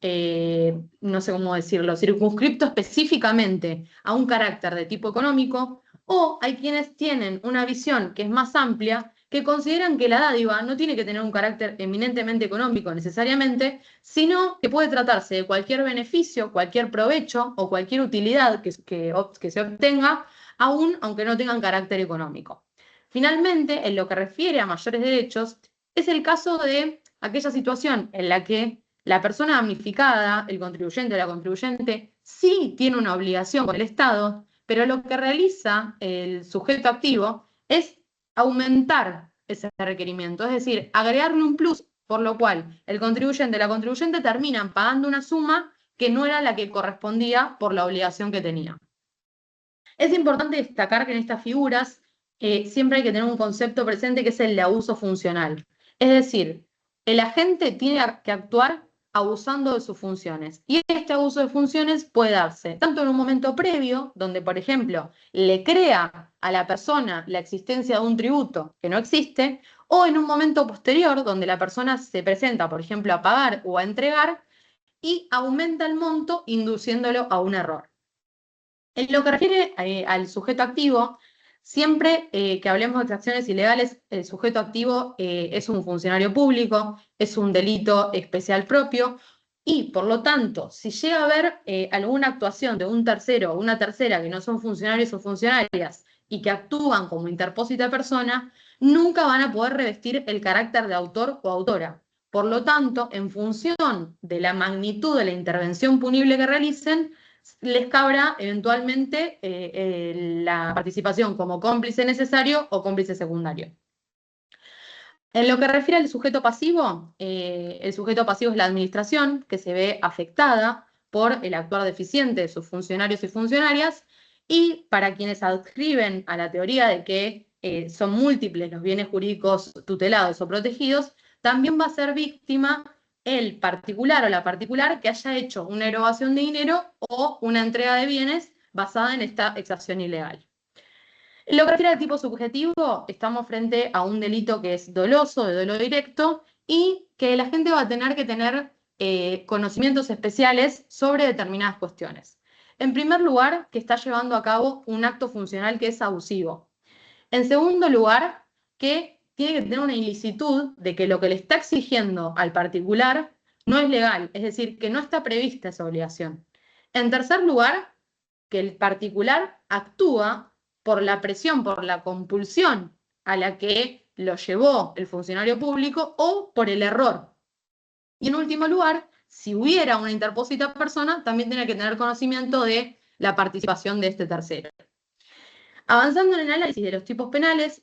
no sé cómo decirlo, circunscripto específicamente a un carácter de tipo económico, o hay quienes tienen una visión que es más amplia, que consideran que la dádiva no tiene que tener un carácter eminentemente económico necesariamente, sino que puede tratarse de cualquier beneficio, cualquier provecho o cualquier utilidad que se obtenga, aún aunque no tengan carácter económico. Finalmente, en lo que refiere a mayores derechos, es el caso de aquella situación en la que La persona damnificada, el contribuyente o la contribuyente, sí tiene una obligación con el Estado, pero lo que realiza el sujeto activo es aumentar ese requerimiento, es decir, agregarle un plus, por lo cual el contribuyente y la contribuyente terminan pagando una suma que no era la que correspondía por la obligación que tenía. Es importante destacar que en estas figuras siempre hay que tener un concepto presente que es el de abuso funcional. Es decir, el agente tiene que actuar abusando de sus funciones. Y este abuso de funciones puede darse tanto en un momento previo, donde, por ejemplo, le crea a la persona la existencia de un tributo que no existe, o en un momento posterior, donde la persona se presenta, por ejemplo, a pagar o a entregar, y aumenta el monto induciéndolo a un error. En lo que refiere al sujeto activo, siempre que hablemos de transacciones ilegales, el sujeto activo es un funcionario público, es un delito especial propio, y por lo tanto, si llega a haber alguna actuación de un tercero o una tercera que no son funcionarios o funcionarias y que actúan como interpósita persona, nunca van a poder revestir el carácter de autor o autora. Por lo tanto, en función de la magnitud de la intervención punible que realicen, les cabrá eventualmente la participación como cómplice necesario o cómplice secundario. En lo que refiere al sujeto pasivo es la administración que se ve afectada por el actuar deficiente de sus funcionarios y funcionarias, y para quienes adscriben a la teoría de que son múltiples los bienes jurídicos tutelados o protegidos, también va a ser víctima el particular o la particular que haya hecho una erogación de dinero o una entrega de bienes basada en esta exacción ilegal. En lo que refiere al tipo subjetivo, estamos frente a un delito que es doloso, de dolo directo, y que la gente va a tener que tener conocimientos especiales sobre determinadas cuestiones. En primer lugar, que está llevando a cabo un acto funcional que es abusivo. En segundo lugar, que tiene que tener una ilicitud de que lo que le está exigiendo al particular no es legal, es decir, que no está prevista esa obligación. En tercer lugar, que el particular actúa por la presión, por la compulsión a la que lo llevó el funcionario público o por el error. Y en último lugar, si hubiera una interpósita persona, también tiene que tener conocimiento de la participación de este tercero. Avanzando en el análisis de los tipos penales,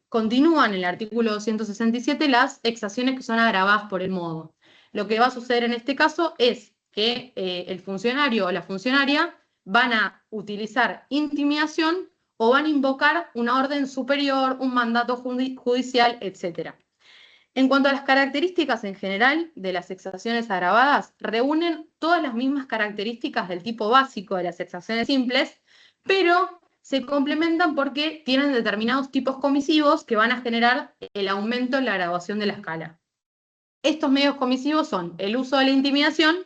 continúan en el artículo 267 las exacciones que son agravadas por el modo. Lo que va a suceder en este caso es que el funcionario o la funcionaria van a utilizar intimidación o van a invocar una orden superior, un mandato judicial, etc. En cuanto a las características en general de las exacciones agravadas, reúnen todas las mismas características del tipo básico de las exacciones simples, pero se complementan porque tienen determinados tipos comisivos que van a generar el aumento en la graduación de la escala. Estos medios comisivos son el uso de la intimidación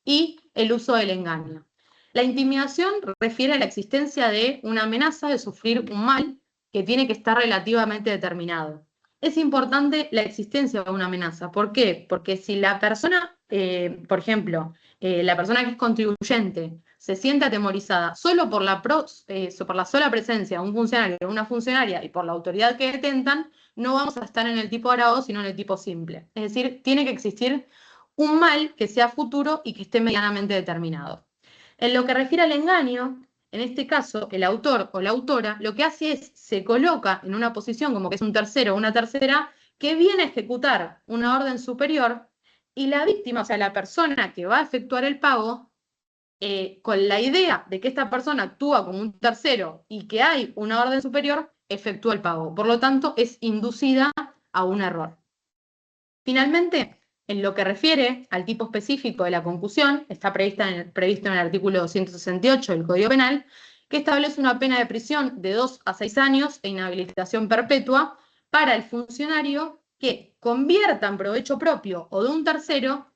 y el uso del engaño. La intimidación refiere a la existencia de una amenaza de sufrir un mal que tiene que estar relativamente determinado. Es importante la existencia de una amenaza. ¿Por qué? Porque si la persona, por ejemplo, la persona que es contribuyente se siente atemorizada solo por la sola presencia de un funcionario o una funcionaria y por la autoridad que detentan, no vamos a estar en el tipo agravado, sino en el tipo simple. Es decir, tiene que existir un mal que sea futuro y que esté medianamente determinado. En lo que refiere al engaño, en este caso, el autor o la autora lo que hace es, se coloca en una posición como que es un tercero o una tercera que viene a ejecutar una orden superior, y la víctima, o sea, la persona que va a efectuar el pago, con la idea de que esta persona actúa como un tercero y que hay una orden superior, efectúa el pago. Por lo tanto, es inducida a un error. Finalmente, en lo que refiere al tipo específico de la concusión, está previsto en el artículo 268 del Código Penal, que establece una pena de prisión de 2 a 6 años e inhabilitación perpetua para el funcionario que convierta en provecho propio o de un tercero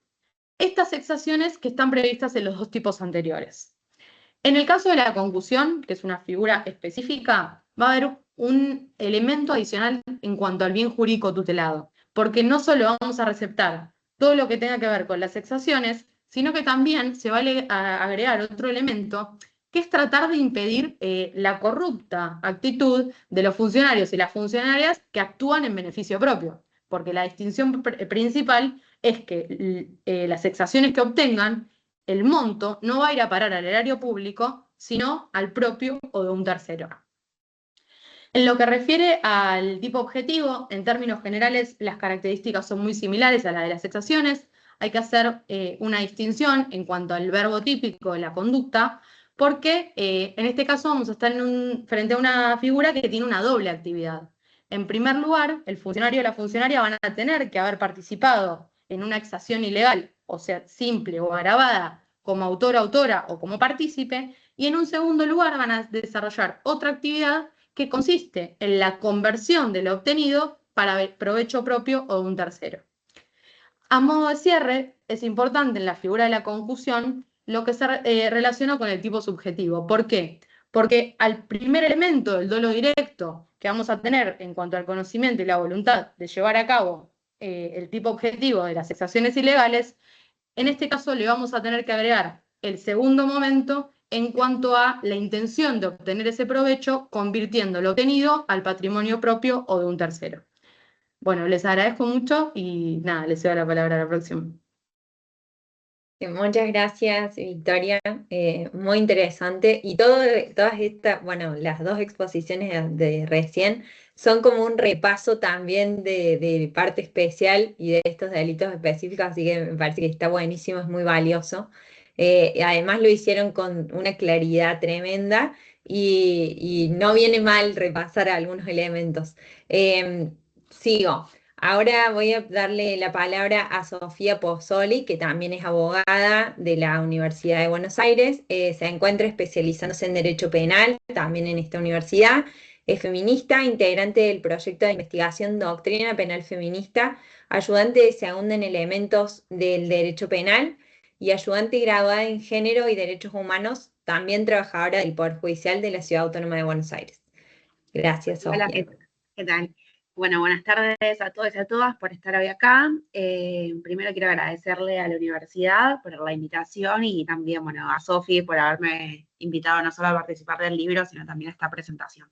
estas exacciones que están previstas en los dos tipos anteriores. En el caso de la concusión, que es una figura específica, va a haber un elemento adicional en cuanto al bien jurídico tutelado, porque no solo vamos a receptar todo lo que tenga que ver con las exacciones, sino que también se va a agregar otro elemento, que es tratar de impedir la corrupta actitud de los funcionarios y las funcionarias que actúan en beneficio propio, porque la distinción principal es que las exacciones que obtengan, el monto no va a ir a parar al erario público, sino al propio o de un tercero. En lo que refiere al tipo objetivo, en términos generales, las características son muy similares a las de las exacciones. Hay que hacer una distinción en cuanto al verbo típico de la conducta, porque en este caso vamos a estar frente a una figura que tiene una doble actividad. En primer lugar, el funcionario o la funcionaria van a tener que haber participado en una exacción ilegal, o sea, simple o agravada, como autor, autora o como partícipe, y en un segundo lugar van a desarrollar otra actividad que consiste en la conversión de lo obtenido para provecho propio o de un tercero. A modo de cierre, es importante en la figura de la concusión lo que se relaciona con el tipo subjetivo. ¿Por qué? Porque al primer elemento del dolo directo que vamos a tener en cuanto al conocimiento y la voluntad de llevar a cabo el tipo objetivo de las exacciones ilegales, en este caso le vamos a tener que agregar el segundo momento en cuanto a la intención de obtener ese provecho, convirtiendo lo obtenido al patrimonio propio o de un tercero. Bueno, les agradezco mucho y nada, les cedo la palabra a la próxima. Muchas gracias, Victoria. Muy interesante. Y todas estas, bueno, las dos exposiciones de recién son como un repaso también de parte especial y de estos delitos específicos, así que me parece que está buenísimo, es muy valioso. Además lo hicieron con una claridad tremenda y no viene mal repasar algunos elementos. Sigo. Ahora voy a darle la palabra a Sofía Pozzoli, que también es abogada de la Universidad de Buenos Aires. Se encuentra especializándose en Derecho Penal, también en esta universidad. Es feminista, integrante del proyecto de investigación Doctrina Penal Feminista, ayudante de segunda en elementos del Derecho Penal y ayudante graduada en Género y Derechos Humanos, también trabajadora del Poder Judicial de la Ciudad Autónoma de Buenos Aires. Gracias, Sofía. Hola, ¿qué tal? Bueno, buenas tardes a todos y a todas por estar hoy acá. Primero quiero agradecerle a la universidad por la invitación y también, bueno, a Sofi por haberme invitado no solo a participar del libro, sino también a esta presentación.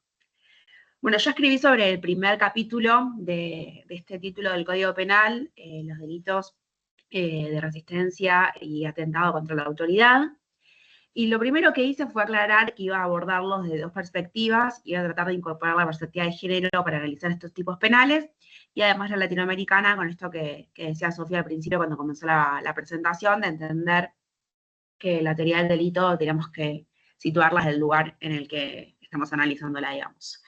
Bueno, yo escribí sobre el primer capítulo de este título del Código Penal, los delitos de resistencia y atentado contra la autoridad. Y lo primero que hice fue aclarar que iba a abordarlos desde dos perspectivas, iba a tratar de incorporar la perspectiva de género para analizar estos tipos penales, y además la latinoamericana, con esto que decía Sofía al principio cuando comenzó la presentación, de entender que la teoría del delito tenemos que situarla desde el lugar en el que estamos analizándola, digamos.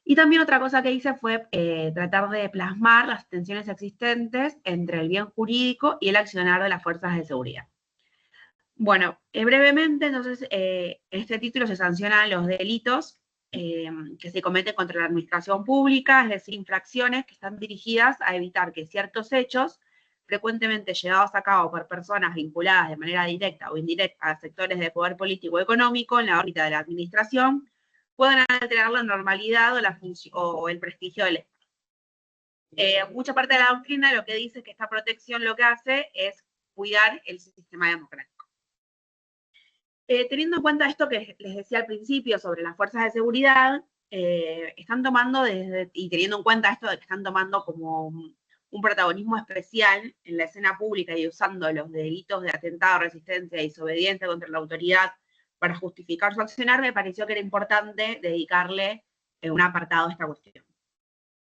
Y también otra cosa que hice fue tratar de plasmar las tensiones existentes entre el bien jurídico y el accionar de las fuerzas de seguridad. Bueno, brevemente, entonces, en este título se sancionan los delitos que se cometen contra la administración pública, es decir, infracciones que están dirigidas a evitar que ciertos hechos, frecuentemente llevados a cabo por personas vinculadas de manera directa o indirecta a sectores de poder político o económico en la órbita de la administración, puedan alterar la normalidad o el prestigio del Estado. Mucha parte de la doctrina lo que dice es que esta protección lo que hace es cuidar el sistema democrático. Teniendo en cuenta esto que les decía al principio sobre las fuerzas de seguridad, están tomando y teniendo en cuenta esto de que están tomando como un protagonismo especial en la escena pública y usando los delitos de atentado, resistencia y desobediencia contra la autoridad para justificar su accionar, me pareció que era importante dedicarle un apartado a esta cuestión.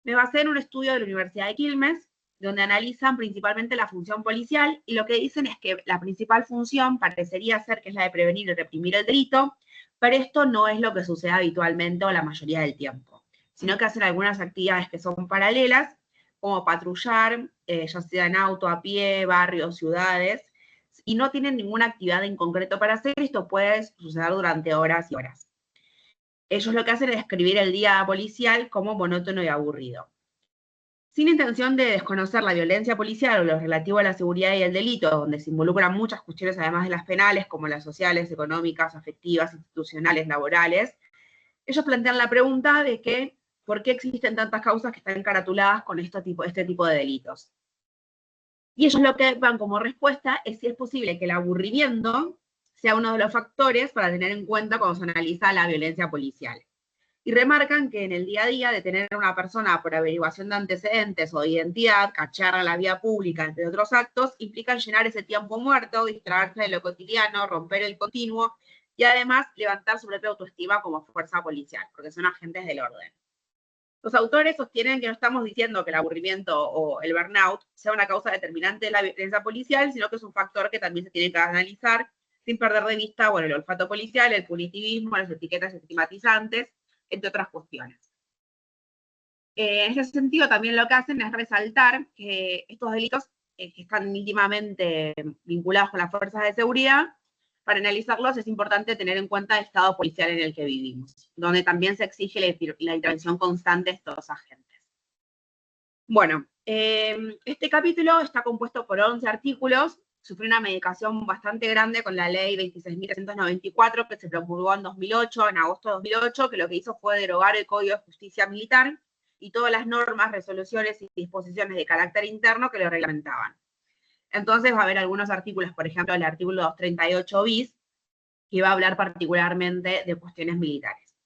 Me basé en un estudio de la Universidad de Quilmes, donde analizan principalmente la función policial, y lo que dicen es que la principal función parecería ser que es la de prevenir y reprimir el delito, pero esto no es lo que sucede habitualmente o la mayoría del tiempo, sino que hacen algunas actividades que son paralelas, como patrullar, ya sea en auto, a pie, barrios, ciudades, y no tienen ninguna actividad en concreto para hacer. Esto puede suceder durante horas y horas. Ellos lo que hacen es describir el día policial como monótono y aburrido. Sin intención de desconocer la violencia policial o lo relativo a la seguridad y el delito, donde se involucran muchas cuestiones además de las penales, como las sociales, económicas, afectivas, institucionales, laborales, ellos plantean la pregunta de que ¿por qué existen tantas causas que están encaratuladas con este tipo de delitos? Y ellos lo que van como respuesta es si es posible que el aburrimiento sea uno de los factores para tener en cuenta cuando se analiza la violencia policial. Y remarcan que en el día a día detener a una persona por averiguación de antecedentes o de identidad, cacharla en la vía pública, entre otros actos, implican llenar ese tiempo muerto, distraerse de lo cotidiano, romper el continuo y además levantar su propia autoestima como fuerza policial, porque son agentes del orden. Los autores sostienen que no estamos diciendo que el aburrimiento o el burnout sea una causa determinante de la violencia policial, sino que es un factor que también se tiene que analizar sin perder de vista, bueno, el olfato policial, el punitivismo, las etiquetas estigmatizantes, entre otras cuestiones. En ese sentido, también lo que hacen es resaltar que estos delitos que están íntimamente vinculados con las fuerzas de seguridad, para analizarlos es importante tener en cuenta el estado policial en el que vivimos, donde también se exige la intervención constante de estos agentes. Bueno, este capítulo está compuesto por 11 artículos, sufrió una modificación bastante grande con la ley 26.394 que se promulgó en 2008, en agosto de 2008, que lo que hizo fue derogar el Código de Justicia Militar y todas las normas, resoluciones y disposiciones de carácter interno que lo reglamentaban. Entonces va a haber algunos artículos, por ejemplo, el artículo 238 bis, que va a hablar particularmente de cuestiones militares.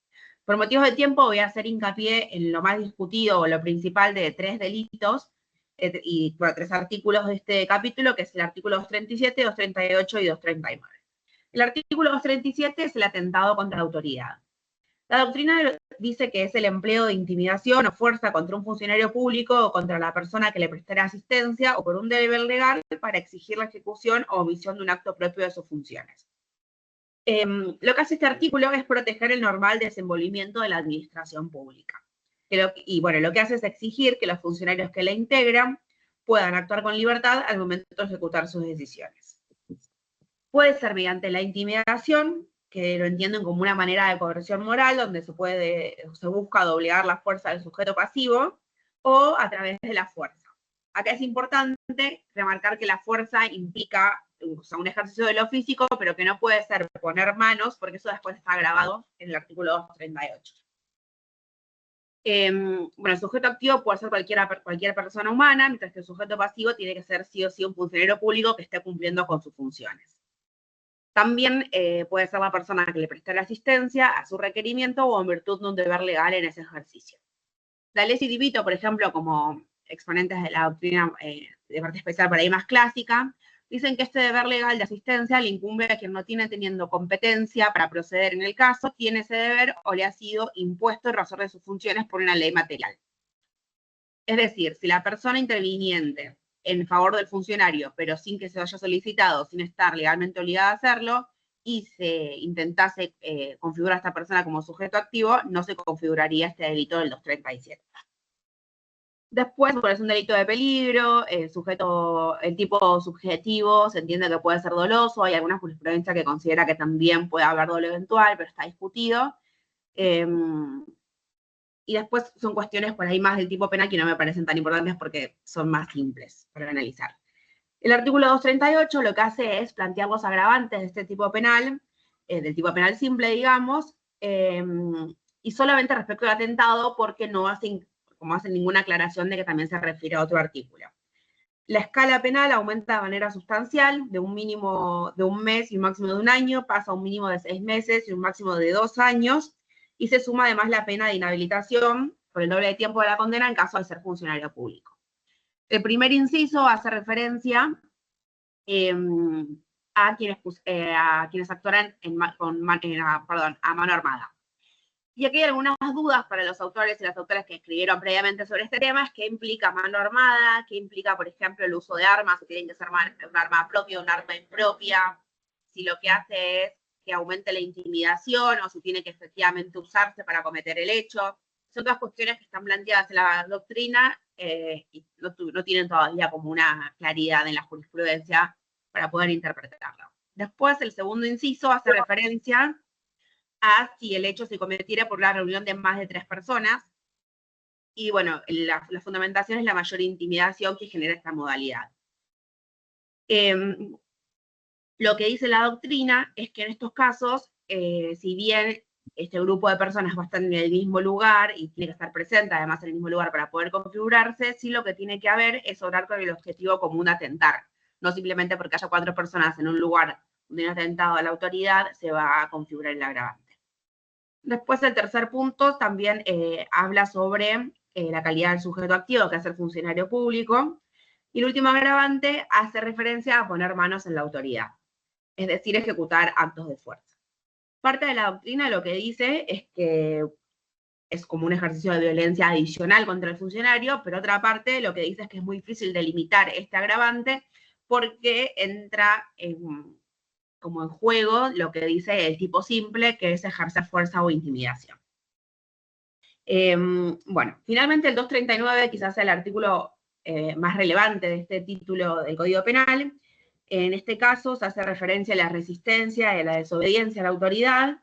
Por motivos de tiempo voy a hacer hincapié en lo más discutido o lo principal de 3 delitos, y bueno, 3 artículos de este capítulo, que es el artículo 237, 238 y 239. El artículo 237 es el atentado contra la autoridad. La doctrina dice que es el empleo de intimidación o fuerza contra un funcionario público o contra la persona que le prestara asistencia o por un deber legal para exigir la ejecución o omisión de un acto propio de sus funciones. Lo que hace este artículo es proteger el normal desenvolvimiento de la administración pública. Y bueno, lo que hace es exigir que los funcionarios que la integran puedan actuar con libertad al momento de ejecutar sus decisiones. Puede ser mediante la intimidación, que lo entienden como una manera de coerción moral, donde se busca doblegar la fuerza del sujeto pasivo, o a través de la fuerza. Acá es importante remarcar que la fuerza implica un ejercicio de lo físico, pero que no puede ser poner manos, porque eso después está grabado en el artículo 238. Bueno, el sujeto activo puede ser cualquier persona humana, mientras que el sujeto pasivo tiene que ser sí o sí un funcionario público que esté cumpliendo con sus funciones. También puede ser la persona que le preste la asistencia a su requerimiento o en virtud de un deber legal en ese ejercicio. La ley Divito, por ejemplo, como exponentes de la doctrina de parte especial por ahí más clásica, dicen que este deber legal de asistencia le incumbe a quien no tiene teniendo competencia para proceder en el caso, tiene ese deber o le ha sido impuesto en razón de sus funciones por una ley material. Es decir, si la persona interviniente en favor del funcionario, pero sin que se haya solicitado, sin estar legalmente obligada a hacerlo, y se intentase configurar a esta persona como sujeto activo, no se configuraría este delito del 237. Después, es un delito de peligro, el tipo subjetivo se entiende que puede ser doloso, hay alguna jurisprudencia que considera que también puede haber dolo eventual, pero está discutido. Y después son cuestiones por ahí más del tipo penal que no me parecen tan importantes porque son más simples para analizar. El artículo 238 lo que hace es plantear los agravantes de este tipo penal, del tipo penal simple, digamos, y solamente respecto al atentado porque no hacen ninguna aclaración de que también se refiere a otro artículo. La escala penal aumenta de manera sustancial, de un mínimo de un mes y un máximo de un año, pasa a un mínimo de 6 meses y un máximo de 2 años, y se suma además la pena de inhabilitación por el doble de tiempo de la condena en caso de ser funcionario público. El primer inciso hace referencia a quienes actuarán a mano armada. Y aquí hay algunas dudas para los autores y las autoras que escribieron previamente sobre este tema, es qué implica mano armada, qué implica, por ejemplo, el uso de armas, si tienen que ser un arma propia o un arma impropia, si lo que hace es que aumente la intimidación o si tiene que efectivamente usarse para cometer el hecho. Son todas cuestiones que están planteadas en la doctrina y no tienen todavía como una claridad en la jurisprudencia para poder interpretarlo. Después, el segundo inciso hace referencia a si el hecho se cometiera por la reunión de más de 3 personas. Y bueno, la fundamentación es la mayor intimidación que genera esta modalidad. Lo que dice la doctrina es que en estos casos, si bien este grupo de personas va a estar en el mismo lugar y tiene que estar presente además en el mismo lugar para poder configurarse, sí lo que tiene que haber es orar con el objetivo común de atentar. No simplemente porque haya 4 personas en un lugar de un atentado a la autoridad se va a configurar el agravante. Después el tercer punto también habla sobre la calidad del sujeto activo, que es el funcionario público. Y el último agravante hace referencia a poner manos en la autoridad, es decir, ejecutar actos de fuerza. Parte de la doctrina lo que dice es que es como un ejercicio de violencia adicional contra el funcionario, pero otra parte lo que dice es que es muy difícil delimitar este agravante porque entra como en juego lo que dice el tipo simple, que es ejercer fuerza o intimidación. Bueno, finalmente el 239 quizás sea el artículo más relevante de este título del Código Penal. En este caso se hace referencia a la resistencia y a la desobediencia a la autoridad.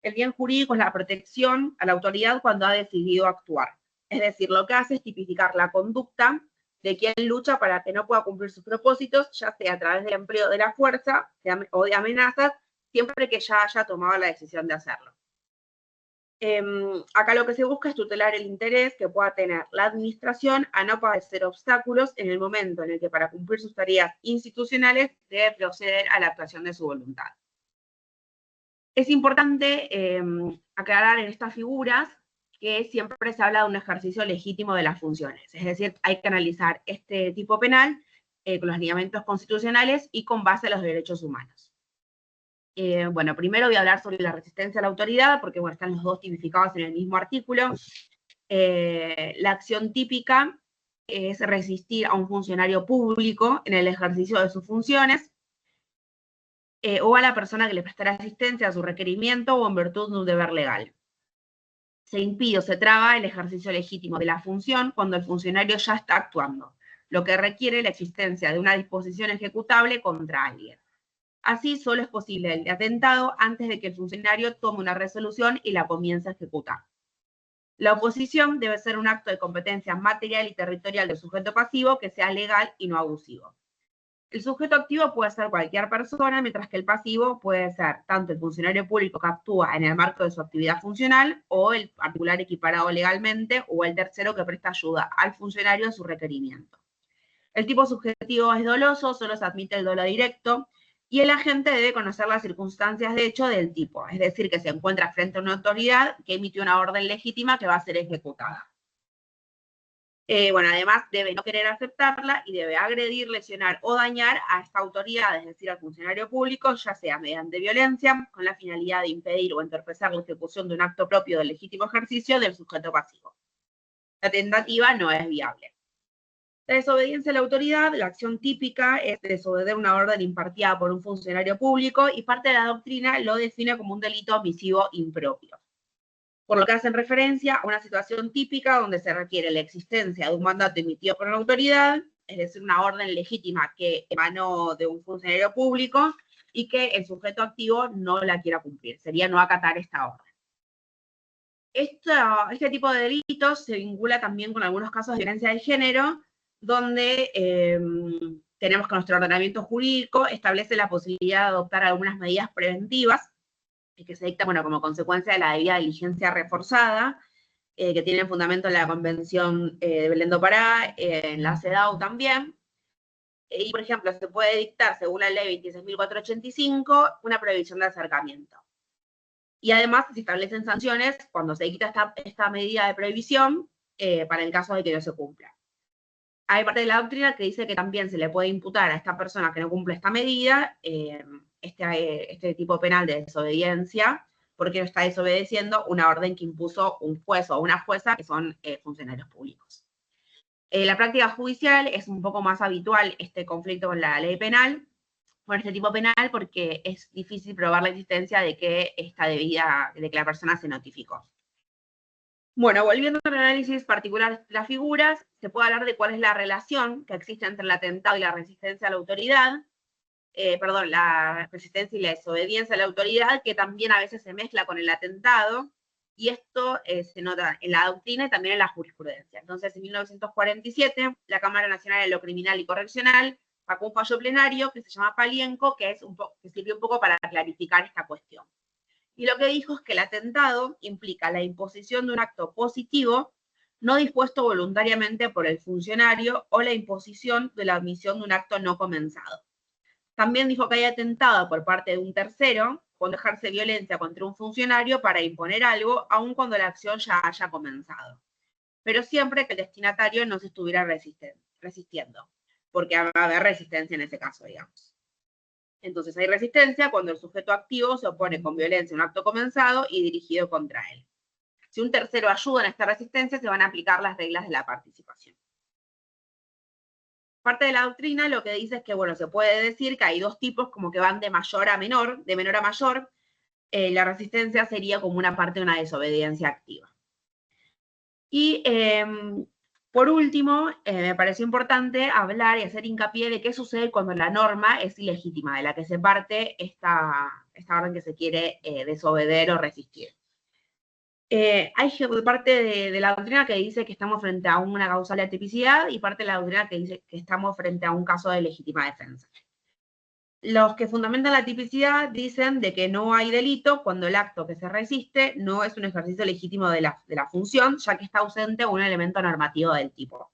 El bien jurídico es la protección a la autoridad cuando ha decidido actuar. Es decir, lo que hace es tipificar la conducta de quien lucha para que no pueda cumplir sus propósitos, ya sea a través del empleo de la fuerza o de amenazas, siempre que ya haya tomado la decisión de hacerlo. Acá lo que se busca es tutelar el interés que pueda tener la administración a no padecer obstáculos en el momento en el que para cumplir sus tareas institucionales debe proceder a la actuación de su voluntad. Es importante aclarar en estas figuras que siempre se habla de un ejercicio legítimo de las funciones, es decir, hay que analizar este tipo penal con los lineamientos constitucionales y con base a los derechos humanos. Bueno, primero voy a hablar sobre la resistencia a la autoridad, porque bueno, están los dos tipificados en el mismo artículo. La acción típica es resistir a un funcionario público en el ejercicio de sus funciones, o a la persona que le prestará asistencia a su requerimiento o en virtud de un deber legal. Se impide o se traba el ejercicio legítimo de la función cuando el funcionario ya está actuando, lo que requiere la existencia de una disposición ejecutable contra alguien. Así, solo es posible el atentado antes de que el funcionario tome una resolución y la comience a ejecutar. La oposición debe ser un acto de competencia material y territorial del sujeto pasivo que sea legal y no abusivo. El sujeto activo puede ser cualquier persona, mientras que el pasivo puede ser tanto el funcionario público que actúa en el marco de su actividad funcional, o el particular equiparado legalmente, o el tercero que presta ayuda al funcionario en su requerimiento. El tipo subjetivo es doloso, solo se admite el dolo directo, y el agente debe conocer las circunstancias de hecho del tipo, es decir, que se encuentra frente a una autoridad que emitió una orden legítima que va a ser ejecutada. Bueno, además debe no querer aceptarla y debe agredir, lesionar o dañar a esta autoridad, es decir, al funcionario público, ya sea mediante violencia, con la finalidad de impedir o entorpecer la ejecución de un acto propio del legítimo ejercicio del sujeto pasivo. La tentativa no es viable. La desobediencia a la autoridad, la acción típica es desobedecer una orden impartida por un funcionario público y parte de la doctrina lo define como un delito omisivo impropio. Por lo que hacen referencia a una situación típica donde se requiere la existencia de un mandato emitido por una autoridad, es decir, una orden legítima que emanó de un funcionario público y que el sujeto activo no la quiera cumplir, sería no acatar esta orden. Este tipo de delitos se vincula también con algunos casos de violencia de género, donde tenemos que nuestro ordenamiento jurídico establece la posibilidad de adoptar algunas medidas preventivas que se dictan, bueno, como consecuencia de la debida diligencia reforzada, que tiene fundamento en la Convención de Belén do Pará, en la CEDAW también. Y, por ejemplo, se puede dictar, según la ley 26.485, una prohibición de acercamiento. Y además se establecen sanciones cuando se quita esta medida de prohibición para el caso de que no se cumpla. Hay parte de la doctrina que dice que también se le puede imputar a esta persona que no cumple esta medida este tipo penal de desobediencia, porque no está desobedeciendo una orden que impuso un juez o una jueza, que son funcionarios públicos. En la práctica judicial es un poco más habitual este conflicto con la ley penal, con este tipo penal, porque es difícil probar la existencia de que de que la persona se notificó. Bueno, volviendo al análisis particular de las figuras, se puede hablar de cuál es la relación que existe entre el atentado y la resistencia a la autoridad, la resistencia y la desobediencia a la autoridad, que también a veces se mezcla con el atentado, y esto se nota en la doctrina y también en la jurisprudencia. Entonces, en 1947, la Cámara Nacional de lo Criminal y Correccional sacó un fallo plenario que se llama Palienco, que sirvió un poco para clarificar esta cuestión. Y lo que dijo es que el atentado implica la imposición de un acto positivo no dispuesto voluntariamente por el funcionario o la imposición de la omisión de un acto no comenzado. También dijo que hay atentado por parte de un tercero cuando ejerce violencia contra un funcionario para imponer algo, aun cuando la acción ya haya comenzado. Pero siempre que el destinatario no se estuviera resistiendo, porque va a haber resistencia en ese caso, digamos. Entonces hay resistencia cuando el sujeto activo se opone con violencia a un acto comenzado y dirigido contra él. Si un tercero ayuda en esta resistencia, se van a aplicar las reglas de la participación. Parte de la doctrina lo que dice es que, bueno, se puede decir que hay dos tipos como que van de mayor a menor, de menor a mayor. La resistencia sería como una parte de una desobediencia activa. Y por último, me pareció importante hablar y hacer hincapié de qué sucede cuando la norma es ilegítima, de la que se parte esta orden que se quiere desobedecer o resistir. Hay parte de la doctrina que dice que estamos frente a una causal de atipicidad y parte de la doctrina que dice que estamos frente a un caso de legítima defensa. Los que fundamentan la tipicidad dicen de que no hay delito cuando el acto que se resiste no es un ejercicio legítimo de la función, ya que está ausente un elemento normativo del tipo.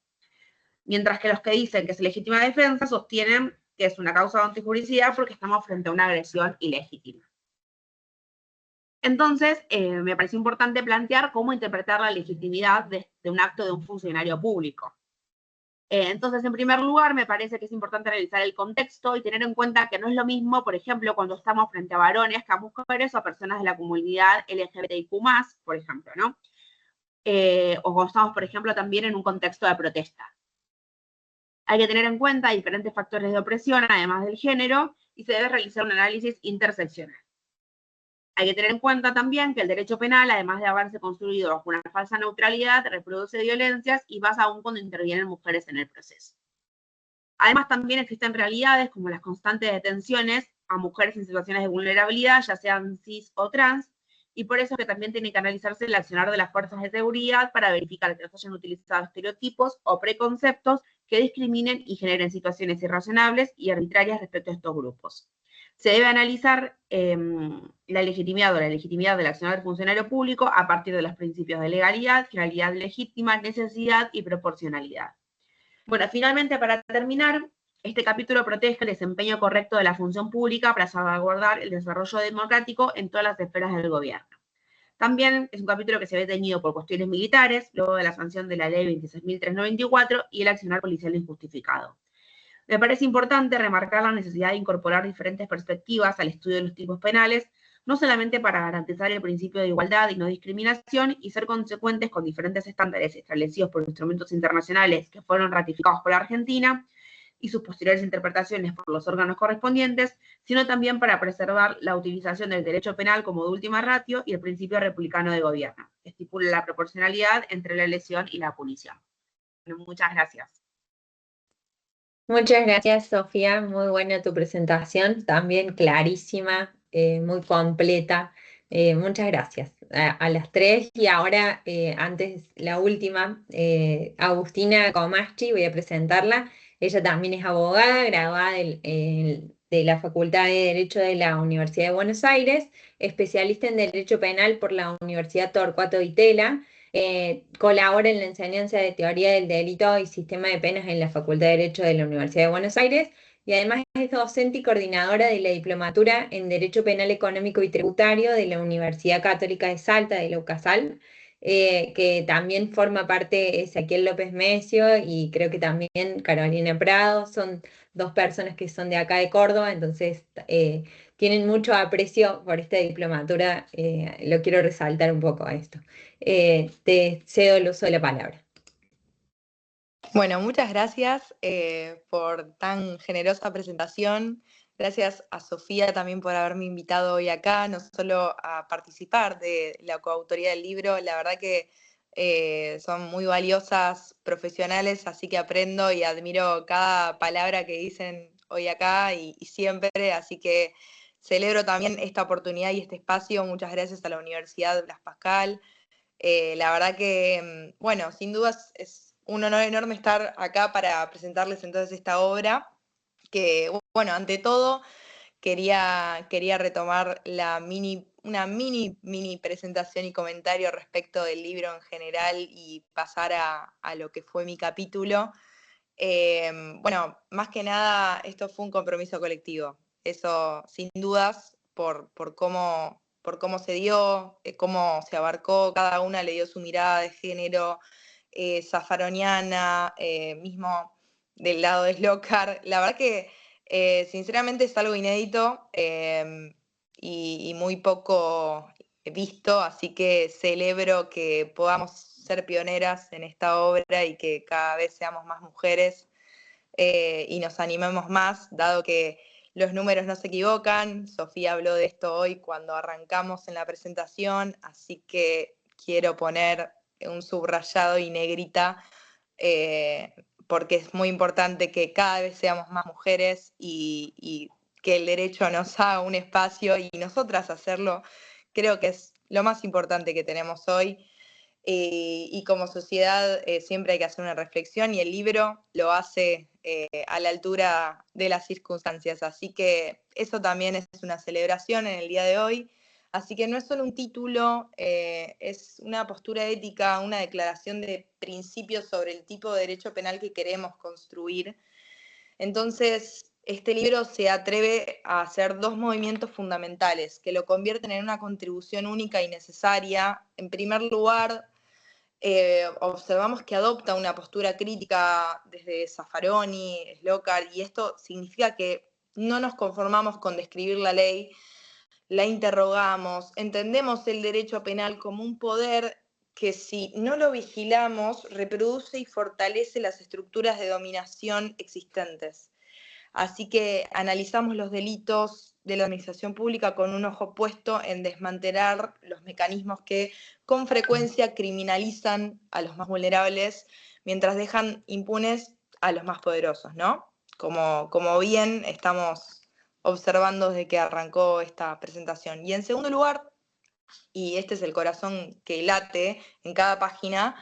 Mientras que los que dicen que es legítima defensa sostienen que es una causa de antijuricidad porque estamos frente a una agresión ilegítima. Entonces, me parece importante plantear cómo interpretar la legitimidad de un acto de un funcionario público. Entonces, en primer lugar, me parece que es importante analizar el contexto y tener en cuenta que no es lo mismo, por ejemplo, cuando estamos frente a varones que a mujeres o a personas de la comunidad LGBTIQ+, por ejemplo, ¿no? O cuando estamos, por ejemplo, también en un contexto de protesta. Hay que tener en cuenta diferentes factores de opresión, además del género, y se debe realizar un análisis interseccional. Hay que tener en cuenta también que el derecho penal, además de haberse construido bajo una falsa neutralidad, reproduce violencias y más aún cuando intervienen mujeres en el proceso. Además, también existen realidades como las constantes detenciones a mujeres en situaciones de vulnerabilidad, ya sean cis o trans, y por eso es que también tiene que analizarse el accionar de las fuerzas de seguridad para verificar que no se hayan utilizado estereotipos o preconceptos que discriminen y generen situaciones irrazonables y arbitrarias respecto a estos grupos. Se debe analizar la legitimidad del accionar del funcionario público a partir de los principios de legalidad, finalidad legítima, necesidad y proporcionalidad. Bueno, finalmente, para terminar, este capítulo protege el desempeño correcto de la función pública para salvaguardar el desarrollo democrático en todas las esferas del gobierno. También es un capítulo que se ve teñido por cuestiones militares, luego de la sanción de la ley 26.394 y el accionar policial injustificado. Me parece importante remarcar la necesidad de incorporar diferentes perspectivas al estudio de los tipos penales, no solamente para garantizar el principio de igualdad y no discriminación y ser consecuentes con diferentes estándares establecidos por instrumentos internacionales que fueron ratificados por la Argentina y sus posteriores interpretaciones por los órganos correspondientes, sino también para preservar la utilización del derecho penal como de última ratio y el principio republicano de gobierno, que estipula la proporcionalidad entre la lesión y la punición. Bueno, muchas gracias. Muchas gracias, Sofía. Muy buena tu presentación, también clarísima, muy completa. Muchas gracias a las tres. Y ahora, antes, la última, Agustina Comaschi, voy a presentarla. Ella también es abogada, graduada de la Facultad de Derecho de la Universidad de Buenos Aires, especialista en Derecho Penal por la Universidad Torcuato Di Tella. Colabora en la enseñanza de teoría del delito y sistema de penas en la Facultad de Derecho de la Universidad de Buenos Aires y además es docente y coordinadora de la diplomatura en Derecho Penal Económico y Tributario de la Universidad Católica de Salta, de la UCASAL, que también forma parte Ezequiel López Mecio y creo que también Carolina Prado, son dos personas que son de acá de Córdoba, entonces tienen mucho aprecio por esta diplomatura, lo quiero resaltar un poco a esto. Te cedo el uso de la palabra. Bueno, muchas gracias por tan generosa presentación. Gracias a Sofía también por haberme invitado hoy acá, no solo a participar de la coautoría del libro, la verdad que son muy valiosas profesionales, así que aprendo y admiro cada palabra que dicen hoy acá y siempre, así que celebro también esta oportunidad y este espacio. Muchas gracias a la Universidad Blas Pascal. La verdad que, bueno, sin dudas es un honor enorme estar acá para presentarles entonces esta obra, que, bueno, ante todo quería retomar una mini presentación y comentario respecto del libro en general y pasar a lo que fue mi capítulo. Bueno, más que nada esto fue un compromiso colectivo, eso sin dudas, por cómo se dio, cómo se abarcó, cada una le dio su mirada de género, zafaroniana, mismo del lado de Slokar. La verdad que sinceramente es algo inédito y muy poco visto, así que celebro que podamos ser pioneras en esta obra y que cada vez seamos más mujeres y nos animemos más, dado que los números no se equivocan. Sofía habló de esto hoy cuando arrancamos en la presentación, así que quiero poner un subrayado y negrita porque es muy importante que cada vez seamos más mujeres y que el derecho nos haga un espacio y nosotras hacerlo, creo que es lo más importante que tenemos hoy. Y como sociedad siempre hay que hacer una reflexión y el libro lo hace a la altura de las circunstancias. Así que eso también es una celebración en el día de hoy. Así que no es solo un título, es una postura ética, una declaración de principios sobre el tipo de derecho penal que queremos construir. Entonces, este libro se atreve a hacer dos movimientos fundamentales que lo convierten en una contribución única y necesaria. En primer lugar, observamos que adopta una postura crítica desde Zaffaroni, Slokar, y esto significa que no nos conformamos con describir la ley, la interrogamos, entendemos el derecho penal como un poder que si no lo vigilamos reproduce y fortalece las estructuras de dominación existentes. Así que analizamos los delitos de la administración pública con un ojo puesto en desmantelar los mecanismos que con frecuencia criminalizan a los más vulnerables mientras dejan impunes a los más poderosos, ¿no? Como bien estamos observando desde que arrancó esta presentación. Y en segundo lugar, y este es el corazón que late en cada página,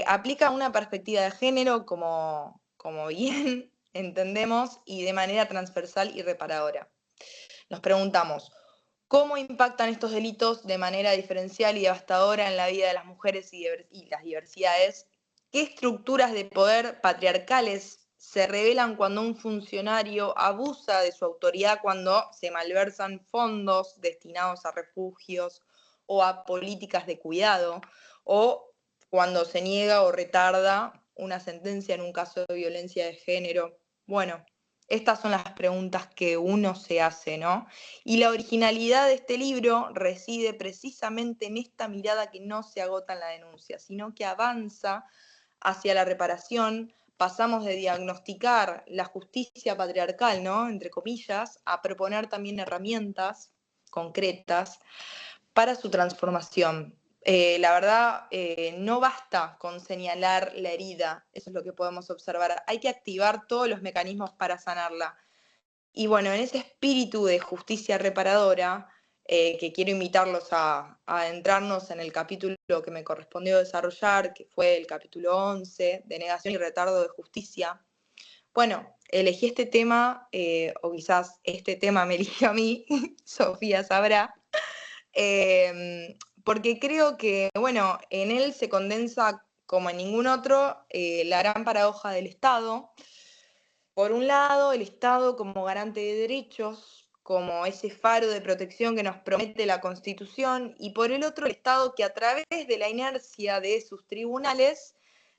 aplica una perspectiva de género como bien entendemos y de manera transversal y reparadora. Nos preguntamos, ¿cómo impactan estos delitos de manera diferencial y devastadora en la vida de las mujeres y las diversidades? ¿Qué estructuras de poder patriarcales se revelan cuando un funcionario abusa de su autoridad, cuando se malversan fondos destinados a refugios o a políticas de cuidado, o cuando se niega o retarda una sentencia en un caso de violencia de género? Bueno, estas son las preguntas que uno se hace, ¿no? Y la originalidad de este libro reside precisamente en esta mirada que no se agota en la denuncia, sino que avanza hacia la reparación. Pasamos de diagnosticar la justicia patriarcal, ¿no?, entre comillas, a proponer también herramientas concretas para su transformación. La verdad, no basta con señalar la herida, eso es lo que podemos observar. Hay que activar todos los mecanismos para sanarla. Y bueno, en ese espíritu de justicia reparadora, que quiero invitarlos a adentrarnos en el capítulo que me correspondió desarrollar, que fue el capítulo 11, de negación y retardo de justicia. Bueno, elegí este tema, o quizás este tema me eligió a mí, Sofía sabrá, porque creo que, bueno, en él se condensa, como en ningún otro, la gran paradoja del Estado. Por un lado, el Estado como garante de derechos, como ese faro de protección que nos promete la Constitución, y por el otro, el Estado que a través de la inercia de sus tribunales,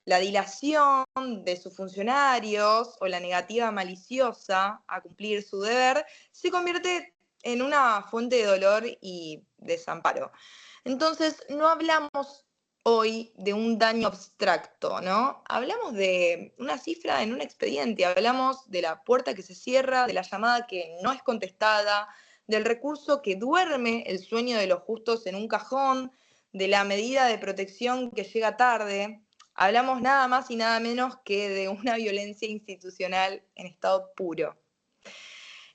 la dilación de sus funcionarios o la negativa maliciosa a cumplir su deber, se convierte en una fuente de dolor y desamparo. Entonces, no hablamos hoy de un daño abstracto, ¿no? Hablamos de una cifra en un expediente, hablamos de la puerta que se cierra, de la llamada que no es contestada, del recurso que duerme el sueño de los justos en un cajón, de la medida de protección que llega tarde. Hablamos nada más y nada menos que de una violencia institucional en estado puro.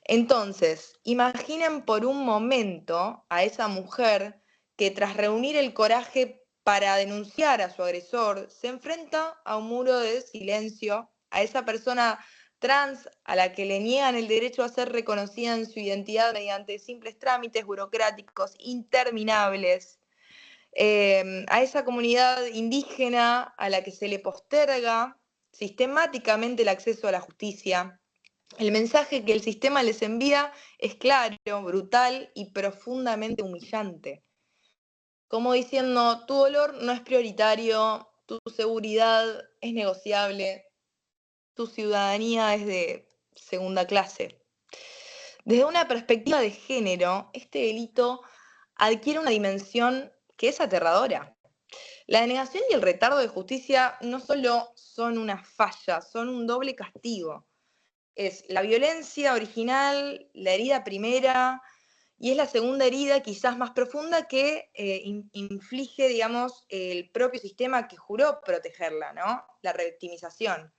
Entonces, imaginen por un momento a esa mujer que tras reunir el coraje para denunciar a su agresor, se enfrenta a un muro de silencio, a esa persona trans a la que le niegan el derecho a ser reconocida en su identidad mediante simples trámites burocráticos interminables, a esa comunidad indígena a la que se le posterga sistemáticamente el acceso a la justicia, El mensaje que el sistema les envía es claro, brutal y profundamente humillante. Como diciendo, tu dolor no es prioritario, tu seguridad es negociable, tu ciudadanía es de segunda clase. Desde una perspectiva de género, este delito adquiere una dimensión que es aterradora. La denegación y el retardo de justicia no solo son una falla, son un doble castigo. Es la violencia original, la herida primera, y es la segunda herida quizás más profunda que inflige, digamos, el propio sistema que juró protegerla, ¿no? La revictimización.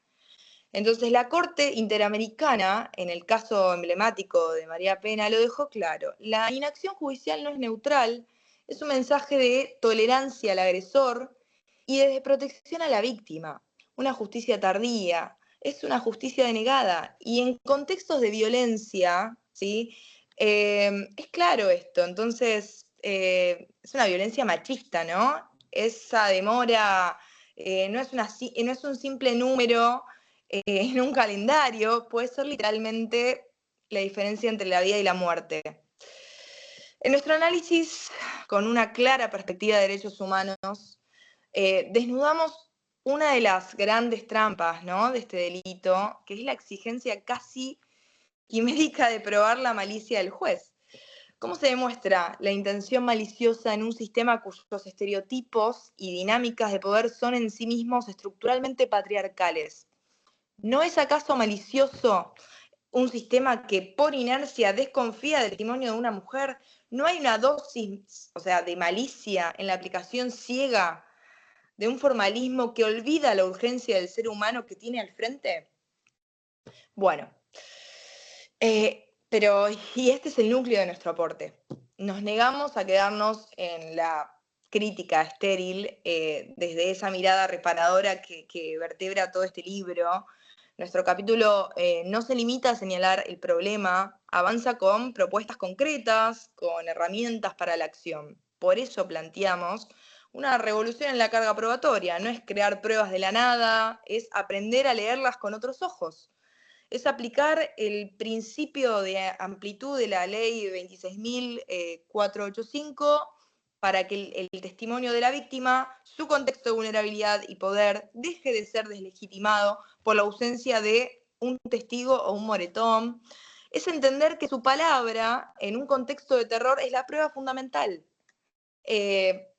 Entonces la Corte Interamericana, en el caso emblemático de María Pena, lo dejó claro. La inacción judicial no es neutral, es un mensaje de tolerancia al agresor y de protección a la víctima. Una justicia tardía, es una justicia denegada. Y en contextos de violencia, ¿sí? Es claro esto. Entonces, es una violencia machista, ¿no? Esa demora no es un simple número en un calendario, puede ser literalmente la diferencia entre la vida y la muerte. En nuestro análisis, con una clara perspectiva de derechos humanos, desnudamos una de las grandes trampas, ¿no?, de este delito, que es la exigencia casi quimérica de probar la malicia del juez. ¿Cómo se demuestra la intención maliciosa en un sistema cuyos estereotipos y dinámicas de poder son en sí mismos estructuralmente patriarcales? ¿No es acaso malicioso un sistema que por inercia desconfía del testimonio de una mujer? ¿No hay una dosis, de malicia en la aplicación ciega de un formalismo que olvida la urgencia del ser humano que tiene al frente? Bueno, y este es el núcleo de nuestro aporte. Nos negamos a quedarnos en la crítica estéril desde esa mirada reparadora que vertebra todo este libro. Nuestro capítulo no se limita a señalar el problema, avanza con propuestas concretas, con herramientas para la acción. Por eso planteamos una revolución en la carga probatoria. No es crear pruebas de la nada, es aprender a leerlas con otros ojos. Es aplicar el principio de amplitud de la ley 26.485 para que el testimonio de la víctima, su contexto de vulnerabilidad y poder deje de ser deslegitimado por la ausencia de un testigo o un moretón. Es entender que su palabra en un contexto de terror es la prueba fundamental.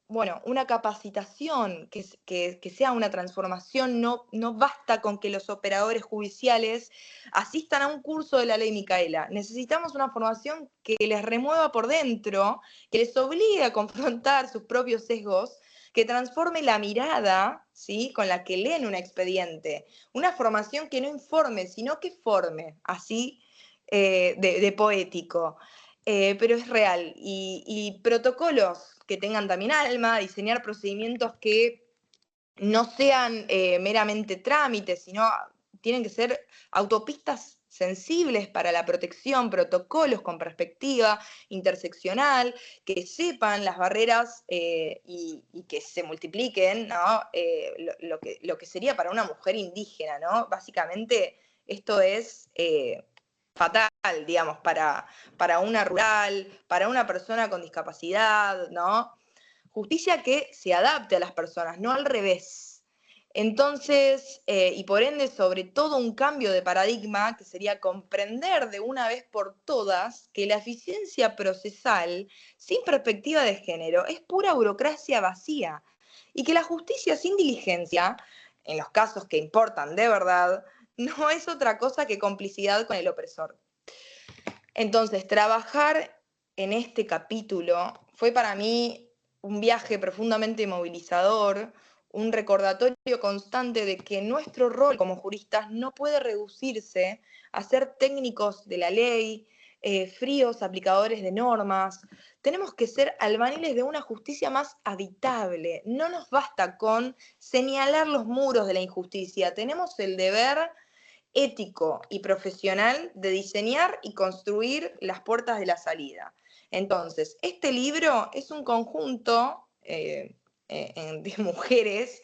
Una capacitación que sea una transformación, no basta con que los operadores judiciales asistan a un curso de la ley Micaela. Necesitamos una formación que les remueva por dentro, que les obligue a confrontar sus propios sesgos, que transforme la mirada, ¿sí?, con la que leen un expediente. Una formación que no informe, sino que forme, así de poético. Pero es real. Y protocolos que tengan también alma, diseñar procedimientos que no sean meramente trámites, sino tienen que ser autopistas sensibles para la protección, protocolos con perspectiva interseccional, que sepan las barreras y que se multipliquen, ¿no? Lo que sería para una mujer indígena, ¿no? Básicamente esto es fatal, digamos, para una rural, para una persona con discapacidad, ¿no? Justicia que se adapte a las personas, no al revés. Entonces, y por ende, sobre todo un cambio de paradigma, que sería comprender de una vez por todas que la eficiencia procesal, sin perspectiva de género, es pura burocracia vacía, y que la justicia sin diligencia, en los casos que importan de verdad, no es otra cosa que complicidad con el opresor. Entonces, trabajar en este capítulo fue para mí un viaje profundamente movilizador, un recordatorio constante de que nuestro rol como juristas no puede reducirse a ser técnicos de la ley, fríos aplicadores de normas. Tenemos que ser albaniles de una justicia más habitable. No nos basta con señalar los muros de la injusticia. Tenemos el deber ético y profesional de diseñar y construir las puertas de la salida. Entonces, este libro es un conjunto de mujeres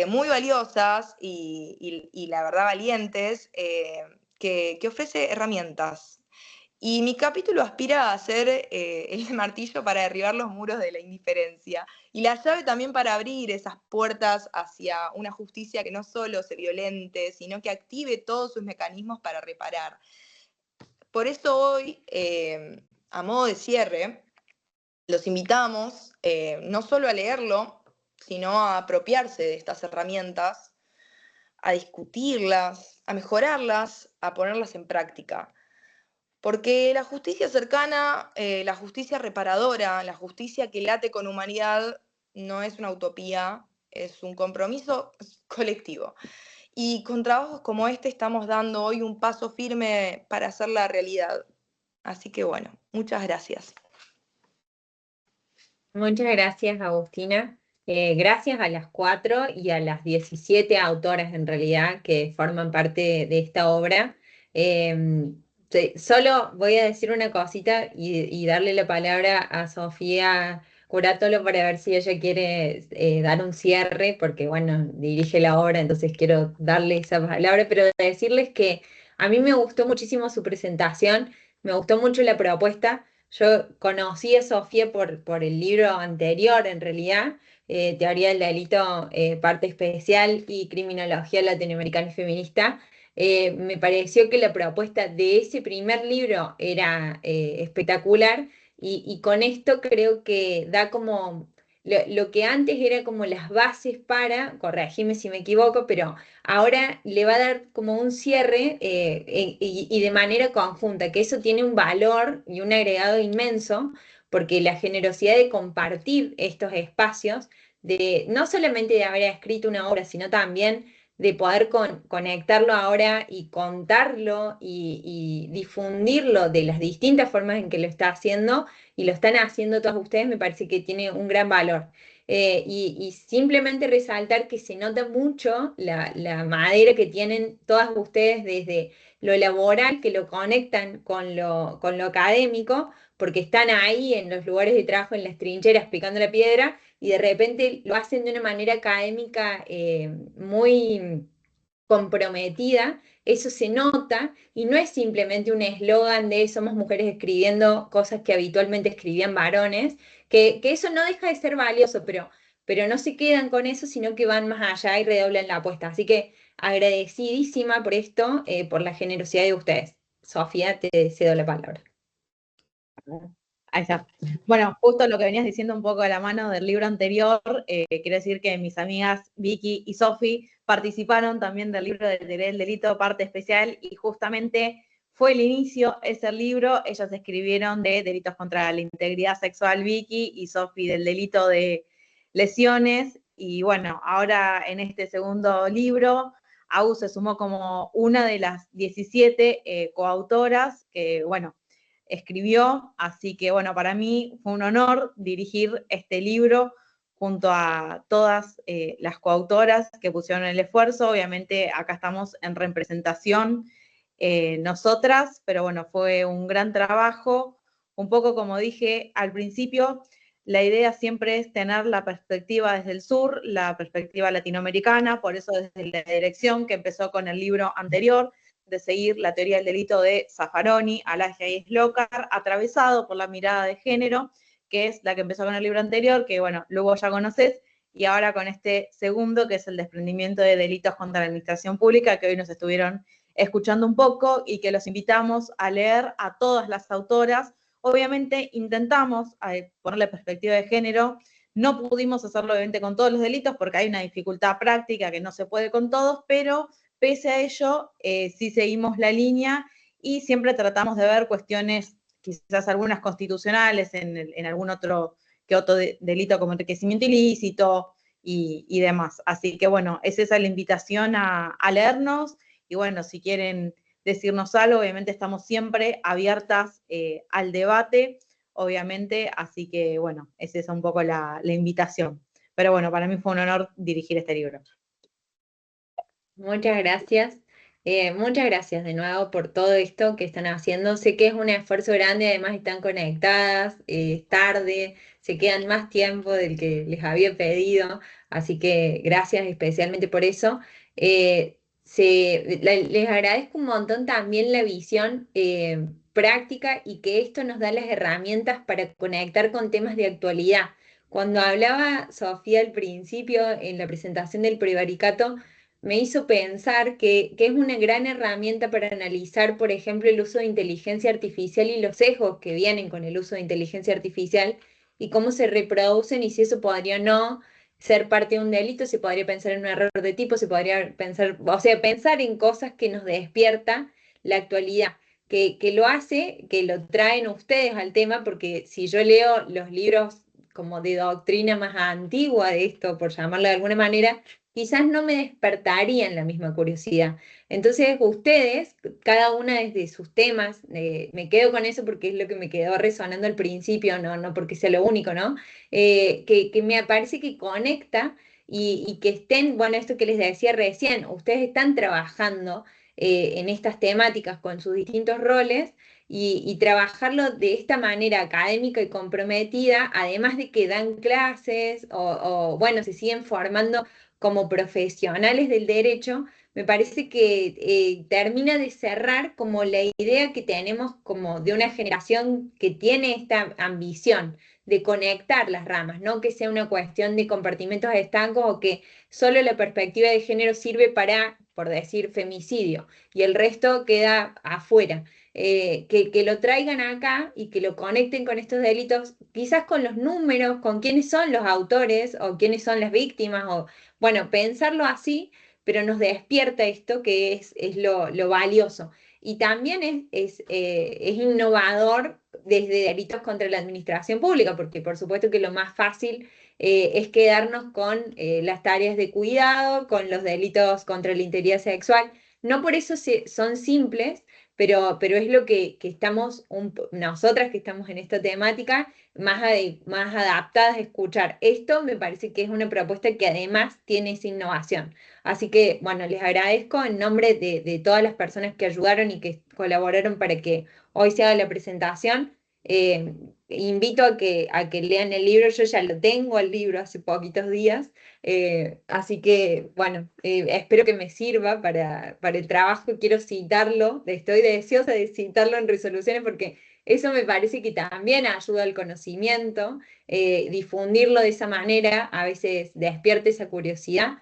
muy valiosas y la verdad valientes, que ofrece herramientas. Y mi capítulo aspira a ser el martillo para derribar los muros de la indiferencia y la llave también para abrir esas puertas hacia una justicia que no solo se violente, sino que active todos sus mecanismos para reparar. Por eso hoy, a modo de cierre, los invitamos no solo a leerlo, sino a apropiarse de estas herramientas, a discutirlas, a mejorarlas, a ponerlas en práctica. Porque la justicia cercana, la justicia reparadora, la justicia que late con humanidad, no es una utopía, es un compromiso colectivo. Y con trabajos como este estamos dando hoy un paso firme para hacerla realidad. Así que bueno, muchas gracias. Muchas gracias, Agustina. Gracias a las 4 y a las 17 autoras en realidad que forman parte de esta obra. Solo voy a decir una cosita y darle la palabra a Sofía Curatolo para ver si ella quiere dar un cierre, porque bueno, dirige la obra, entonces quiero darle esa palabra, pero decirles que a mí me gustó muchísimo su presentación, me gustó mucho la propuesta. Yo conocí a Sofía por el libro anterior, en realidad, Teoría del Delito, parte especial y Criminología Latinoamericana y Feminista. Me pareció que la propuesta de ese primer libro era espectacular y con esto creo que da como lo que antes era como las bases para, corregime si me equivoco, pero ahora le va a dar como un cierre y de manera conjunta, que eso tiene un valor y un agregado inmenso, porque la generosidad de compartir estos espacios, de no solamente de haber escrito una obra, sino también de poder conectarlo ahora y contarlo y difundirlo de las distintas formas en que lo está haciendo y lo están haciendo todos ustedes, me parece que tiene un gran valor. Y simplemente resaltar que se nota mucho la madera que tienen todas ustedes desde lo laboral, que lo conectan con lo académico, porque están ahí en los lugares de trabajo, en las trincheras, picando la piedra, y de repente lo hacen de una manera académica muy comprometida, eso se nota y no es simplemente un eslogan de somos mujeres escribiendo cosas que habitualmente escribían varones, que eso no deja de ser valioso, pero no se quedan con eso, sino que van más allá y redoblan la apuesta. Así que agradecidísima por esto, por la generosidad de ustedes. Sofía, te cedo la palabra. Ahí está. Bueno, justo lo que venías diciendo un poco a la mano del libro anterior, quiero decir que mis amigas Vicky y Sofi participaron también del libro de Teoría del Delito, parte especial, y justamente fue el inicio ese libro. Ellas escribieron de delitos contra la integridad sexual Vicky y Sofi del delito de lesiones. Y bueno, ahora en este segundo libro, AU se sumó como una de las 17 coautoras que, bueno, escribió, así que bueno, para mí fue un honor dirigir este libro junto a todas las coautoras que pusieron el esfuerzo. Obviamente acá estamos en representación nosotras, pero bueno, fue un gran trabajo. Un poco como dije al principio, la idea siempre es tener la perspectiva desde el sur, la perspectiva latinoamericana, por eso desde la dirección que empezó con el libro anterior, de seguir la teoría del delito de Zaffaroni, Alagia y Slocar, atravesado por la mirada de género, que es la que empezó con el libro anterior, que bueno, luego ya conoces, y ahora con este segundo, que es el desprendimiento de delitos contra la administración pública, que hoy nos estuvieron escuchando un poco y que los invitamos a leer a todas las autoras. Obviamente intentamos ponerle perspectiva de género, no pudimos hacerlo obviamente con todos los delitos porque hay una dificultad práctica que no se puede con todos, pero pese a ello, sí seguimos la línea y siempre tratamos de ver cuestiones, quizás algunas constitucionales, en algún otro delito como enriquecimiento ilícito y demás. Así que bueno, es esa la invitación a leernos y bueno, si quieren decirnos algo, obviamente estamos siempre abiertas al debate, obviamente, así que bueno, es esa un poco la invitación. Pero bueno, para mí fue un honor dirigir este libro. Muchas gracias. Muchas gracias de nuevo por todo esto que están haciendo. Sé que es un esfuerzo grande, además están conectadas, es tarde, se quedan más tiempo del que les había pedido, así que gracias especialmente por eso. les agradezco un montón también la visión práctica y que esto nos da las herramientas para conectar con temas de actualidad. Cuando hablaba Sofía al principio en la presentación del prevaricato, me hizo pensar que es una gran herramienta para analizar, por ejemplo, el uso de inteligencia artificial y los sesgos que vienen con el uso de inteligencia artificial y cómo se reproducen y si eso podría o no ser parte de un delito, se podría pensar en un error de tipo, se podría pensar, o sea, pensar en cosas que nos despierta la actualidad, que lo hace, que lo traen ustedes al tema, porque si yo leo los libros como de doctrina más antigua de esto, por llamarlo de alguna manera, quizás no me despertarían la misma curiosidad. Entonces, ustedes, cada una desde sus temas, me quedo con eso porque es lo que me quedó resonando al principio, no porque sea lo único, ¿no? Que me parece que conecta y que estén, bueno, esto que les decía recién, ustedes están trabajando en estas temáticas con sus distintos roles y trabajarlo de esta manera académica y comprometida, además de que dan clases bueno, se siguen formando como profesionales del derecho, me parece que termina de cerrar como la idea que tenemos como de una generación que tiene esta ambición de conectar las ramas, no que sea una cuestión de compartimentos estancos o que solo la perspectiva de género sirve para, por decir, femicidio y el resto queda afuera. Que lo traigan acá y que lo conecten con estos delitos, quizás con los números, con quiénes son los autores o quiénes son las víctimas, o bueno, pensarlo así, pero nos despierta esto que es lo valioso. Y también es innovador desde delitos contra la administración pública, porque por supuesto que lo más fácil es quedarnos con las tareas de cuidado, con los delitos contra la integridad sexual. No por eso son simples, pero es lo que estamos, nosotras que estamos en esta temática, más adaptadas a escuchar. Esto me parece que es una propuesta que además tiene esa innovación. Así que, bueno, les agradezco en nombre de todas las personas que ayudaron y que colaboraron para que hoy se haga la presentación. Invito a que lean el libro, yo ya lo tengo el libro hace poquitos días, así que bueno, espero que me sirva para el trabajo, quiero citarlo, estoy deseosa de citarlo en resoluciones porque eso me parece que también ayuda al conocimiento, difundirlo de esa manera a veces despierta esa curiosidad.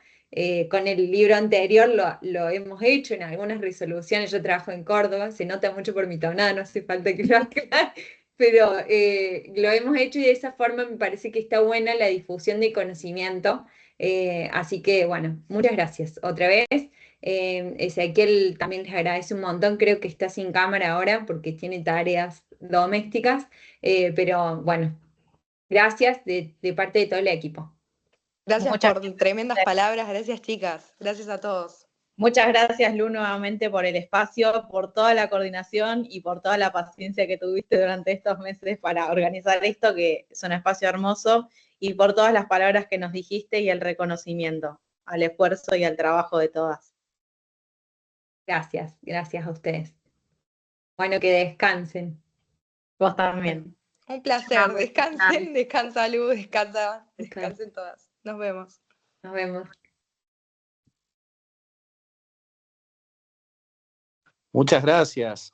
Con el libro anterior lo hemos hecho en algunas resoluciones, yo trabajo en Córdoba, se nota mucho por mi tonada, no hace falta que lo haga, pero lo hemos hecho y de esa forma me parece que está buena la difusión de conocimiento. Así que bueno, muchas gracias otra vez. Ezequiel también les agradece un montón, creo que está sin cámara ahora porque tiene tareas domésticas, pero bueno, gracias de parte de todo el equipo. Gracias Muchas por tremendas palabras, gracias chicas, gracias a todos. Muchas gracias, Lu, nuevamente por el espacio, por toda la coordinación y por toda la paciencia que tuviste durante estos meses para organizar esto, que es un espacio hermoso, y por todas las palabras que nos dijiste y el reconocimiento al esfuerzo y al trabajo de todas. Gracias a ustedes. Bueno, que descansen. Vos también. Un placer, descansen, descansa Lu, descansen todas. Nos vemos. Nos vemos. Muchas gracias.